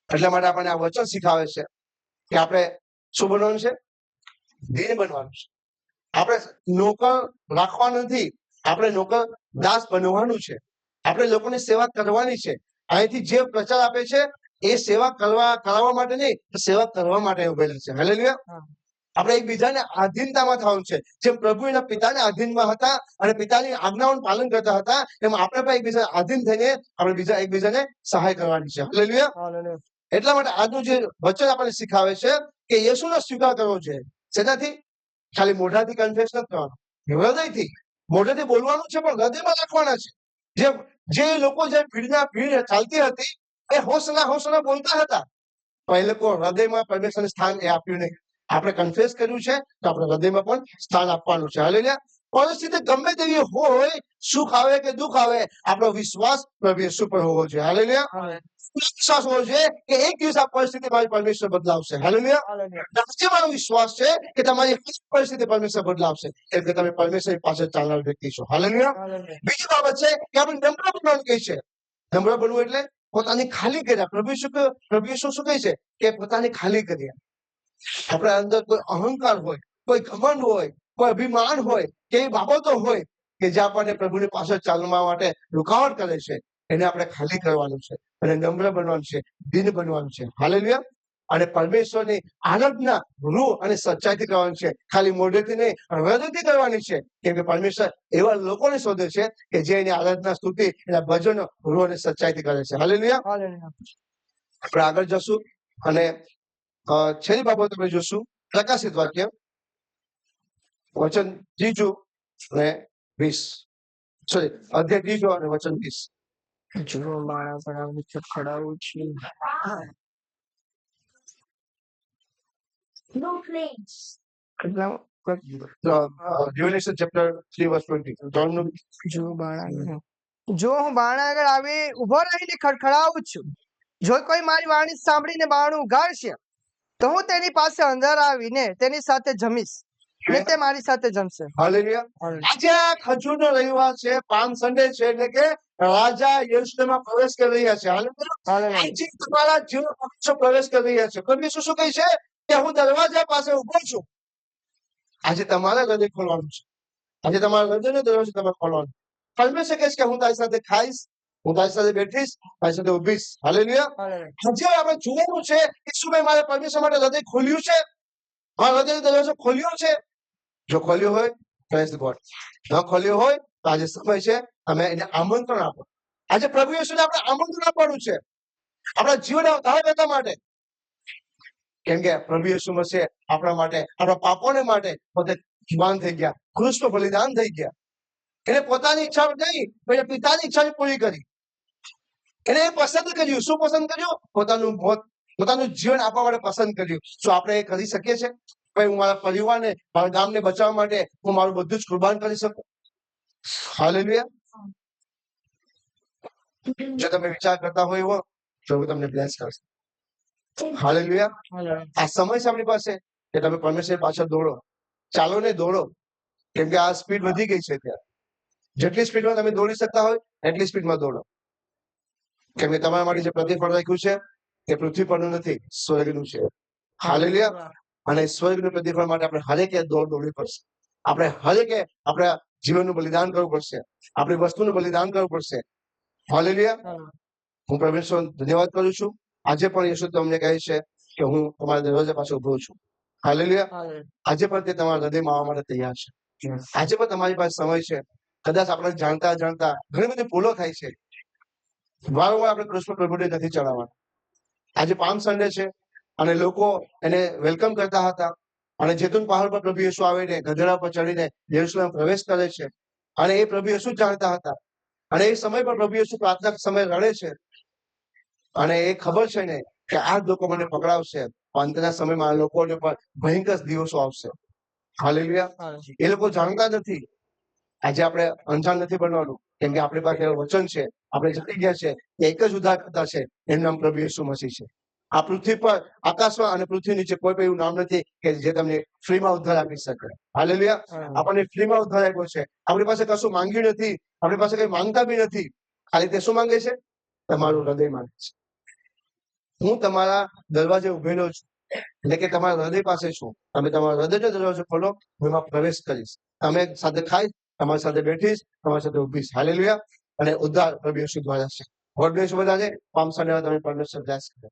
એટલા માટે આપણને આ વચન શીખાવે છે કે આપણે શું બનવાનું છે? દીન બનવાનું છે. આપણે નોકર રાખવાનું નથી, આપણે નોકર દાસ બનવાનું છે. આપણે લોકોની સેવા કરવાની છે. અહીંથી જે પ્રચાર આપે છે એ સેવા કરાવવા માટે નહીં, સેવા કરવા માટે ઉભેલા છે. હાલેલુયા. આપણે એકબીજાને આધીનતામાં થવાનું છે. જેમ પ્રભુ એના પિતાને આધીનમાં હતા અને પિતાની આજ્ઞાઓનું પાલન કરતા હતા, એમ આપણે પણ એકબીજાને આધીન થઈને આપણે એકબીજાને સહાય કરવાની છે. હાલેલુયા. એટલા માટે આજનું જે વચન આપણને શીખાવે છે કે યેસુનો સ્વીકાર કરવો જોઈએ. શેનાથી? ખાલી મોઢાથી કન્ફેસ નથી કરવાનું, હૃદયથી. મોઢાથી બોલવાનું છે પણ હૃદયમાં રાખવાના છે. જે લોકો જે ભીડ ચાલતી હતી એ હોશના બોલતા હતા, પણ એ લોકો હૃદયમાં પરમેશ્વરને સ્થાન એ આપ્યું નહીં. આપણે કન્ફેસ કર્યું છે તો આપણે હૃદયમાં પણ સ્થાન આપવાનું છે. હાલેલુયા. પરિસ્થિતિ ગમે તેવી હોય, સુખ આવે કે દુઃખ આવે, આપણો વિશ્વાસ પ્રભુ યેસુ પર હોવો જોઈએ. હાલેલુયા. વિશ્વાસ હોવો જોઈએ કે એક દિવસ આ પરિસ્થિતિ મારી પરમેશ્વર બદલાવશે. હાલેલુયા. આજે મારો વિશ્વાસ છે કે તમારી પરિસ્થિતિ પરમેશ્વર બદલાવશે, કેમ કે તમે પરમેશ્વરની પાસે ચાલનાર વ્યક્તિ છો. હાલેલુયા. બીજી બાબત છે કે આપણે નમ્ર બનવાનું કહે છે. નમ્ર બનવું એટલે પોતાની ખાલી કર્યા. પ્રભુ યેસુ શું કહે છે કે પોતાની ખાલી કર્યા. આપણા અંદર કોઈ અહંકાર હોય, કોઈ ઘમંડ હોય, કોઈ અભિમાન હોય, કે એ બાબતો હોય કે જે આપણને પ્રભુની પાસે ચાલવા માટે રૂકાવટ કરે છે, એને આપણે ખાલી કરવાનું છે અને નમ્ર બનવાનું છે, દીન બનવાનું છે. હાલેલુયા. અને પરમેશ્વરની આરાધના રૂહ અને સચ્ચાઈથી કરવાની છે, ખાલી મોઢેથી નહીં, હૃદયથી કરવાની છે. કેમ કે પરમેશ્વર એવા લોકોને શોધે છે કે જે એની આરાધના, સ્તુતિ, એના ભજનો રૂહ અને સચ્ચાઈથી કરે છે. હાલેલુયા. આપણે આગળ જશું અને છેલ્લી બાબત આપણે જોશું પ્રકાશિત વાક્ય વચન 3 અને 20. સોરી, અધ્યાય 3 અને વચન 20. જુઓ મારા પર આવી ખડાવું છે. No planes. Revelation chapter 3 verse 20. જોહનનું જો હું બારણા આગળ આવી ઉભો રહીને ખડખડાવું છું, જો કોઈ મારી વાણી સાંભળીને બારણું ઉઘાડશે તો હું તેની પાસે અંદર આવીને તેની સાથે જમીશ ને તે મારી સાથે જમશે. હાલેલુયા. આજે આ ખજૂરનો રવિવાર છે, પામ સન્ડે છે, એટલે કે રાજા યરુશલેમમાં પ્રવેશ કરી રહ્યા છે. હાલેલુયા. આજે તમારા જીવનમાં પ્રવેશ કરી રહ્યા છે. પ્રભુ યેસુ શું કહે છે કે હું દરવાજા પાસે ઉભો છું. આજે તમારા હૃદય ખોલવાનું છે. આજે તમારા હૃદયનો દરવાજો તમે ખોલવાનો. પરમેશ્વર કહે છે કે હું તારી સાથે ખાઈશ, હું તારી સાથે બેઠીશ, તારી સાથે ઉભીશ. હાલેલુયા. આજે આપણે જોવાનું છે કે શું મેં મારા પરમેશ્વર માટે હૃદય ખોલ્યું છે? મારા હૃદયનો દરવાજો ખોલ્યો છે? જો ખોલ્યો હોય, પ્રેઝ ગોડ. ન ખોલ્યો હોય તો આજે સમય છે, તમે એને આમંત્રણ આપો. આજે પ્રભુ યેસુને આપણે આમંત્રણ આપવાનું છે આપણા જીવન ઉદ્ધાર કરવા માટે. કેમ કે પ્રભુ યેસુ મસીહ આપણા માટે, આપણા પાપોને માટે પોતે કુરબાન થઈ ગયા, ક્રૂસ પર બલિદાન થઈ ગયા. એને પોતાની ઈચ્છા નહીં, પણ પિતાની ઈચ્છા પૂરી કરી. એને પસંદ કર્યું. શું પસંદ કર્યું? પોતાનું મોત, પોતાનું જીવન આપવા માટે પસંદ કર્યું. શું આપણે એ કરી શકીએ છીએ? ભાઈ, હું મારા પરિવારને, મારા ગામને બચાવવા માટે હું મારું બધું જ કુરબાન કરી શકું? હાલેલુયા. જો તમે વિચાર કરતા હોય એવો, પ્રભુ તમને બ્લેસ કરશે. હાલેલુયા. આ સમય છે આપણી પાસે કે તમે પરમેશ્વર પાછળ દોડો. ચાલો ને દોડો, કેમ કે આ સ્પીડ વધી ગઈ છે અત્યારે. જેટલી સ્પીડમાં તમે દોડી શકતા હોય એટલી સ્પીડમાં દોડો. કેમ કે તમારા માટે જે પ્રતિફળ રાખ્યું છે એ પૃથ્વી પરનું નથી, સ્વર્ગનું છે. હાલેલુયા. અને સ્વર્ગનું પ્રતિફળ માટે આપણે હરેકે દોડવી પડશે. આપણે હરેકે આપણા જીવનનું બલિદાન કરવું પડશે, આપણી વસ્તુનું બલિદાન કરવું પડશે. હાલેલુયા. હું પરમેશ્વર ધન્યવાદ કરું છું. આજે પણ યેસુ તમને કહે છે કે હું તમારા દરવાજા પાસે ઉભો છું. હાલેલુયા. આજે પણ તે તમારા હૃદયમાં આવવા માટે તૈયાર છે. આજે પણ તમારી પાસે સમય છે. કદાચ આપણે જાણતા જાણતા ઘણી બધી ભૂલો થાય છે. વારંવાર આપણે કૃષ્ણ પ્રભુને નથી ચડાવવાના. આજે પામ સન્ડે છે અને લોકો એને વેલકમ કરતા હતા અને જેતુન પહાડ પર પ્રભુ યેસુ આવીને ગધેડા પર ચડીને યરુશલેમ પ્રવેશ કરે છે અને એ પ્રભુ યેસુ જાણતા હતા અને એ સમય પર પ્રભુ યેસુ પ્રાર્થના સમય રડે છે અને એ ખબર છે ને કે આ જ લોકો મને પકડાવશે. અંતના સમયમાં આ લોકોને પર ભયંકર દિવસો આવશે. હાલેલુયા. એ લોકો જાણતા નથી. આજે આપણે અંજાન નથી બનવાનું, કેમ કે આપણી પાસે વચન છે. આપણે જાણી ગયા છે કે એક જ ઉદ્ધારકર્તા છે, એનું નામ પ્રભુ યેસુ મસીહ છે. આ પૃથ્વી પર આકાશમાં અને પૃથ્વી નીચે કોઈ પણ એવું નામ નથી કે જે તમને ફ્રીમાં ઉદ્ધાર આપી શકે. હાલેલુયા. આપણને ફ્રીમાં ઉદ્ધાર આપ્યો છે. આપણી પાસે કશું માંગ્યું નથી, આપણી પાસે કઈ માંગતા બી નથી. ખાલી તે શું માંગે છે? તમારું હૃદય માંગે છે. હું તમારા દરવાજે ઉભેલો છું, એટલે કે તમારા હૃદય પાસે છું. તમે તમારા હૃદયનો દરવાજો ખોલો, હું એમાં પ્રવેશ કરીશ. તમે સાથે ખાઈશ, તમારી સાથે બેઠીશ, તમારી સાથે ઉભીશ. હાલેલુયા. અને ઉદ્ધાર પ્રભુ યેસુ દ્વારા છે. ગોડ બ્લેસ યુ બધાને. પામ સન્ડે તમે પરમેશ્વર બ્લેસ કરે.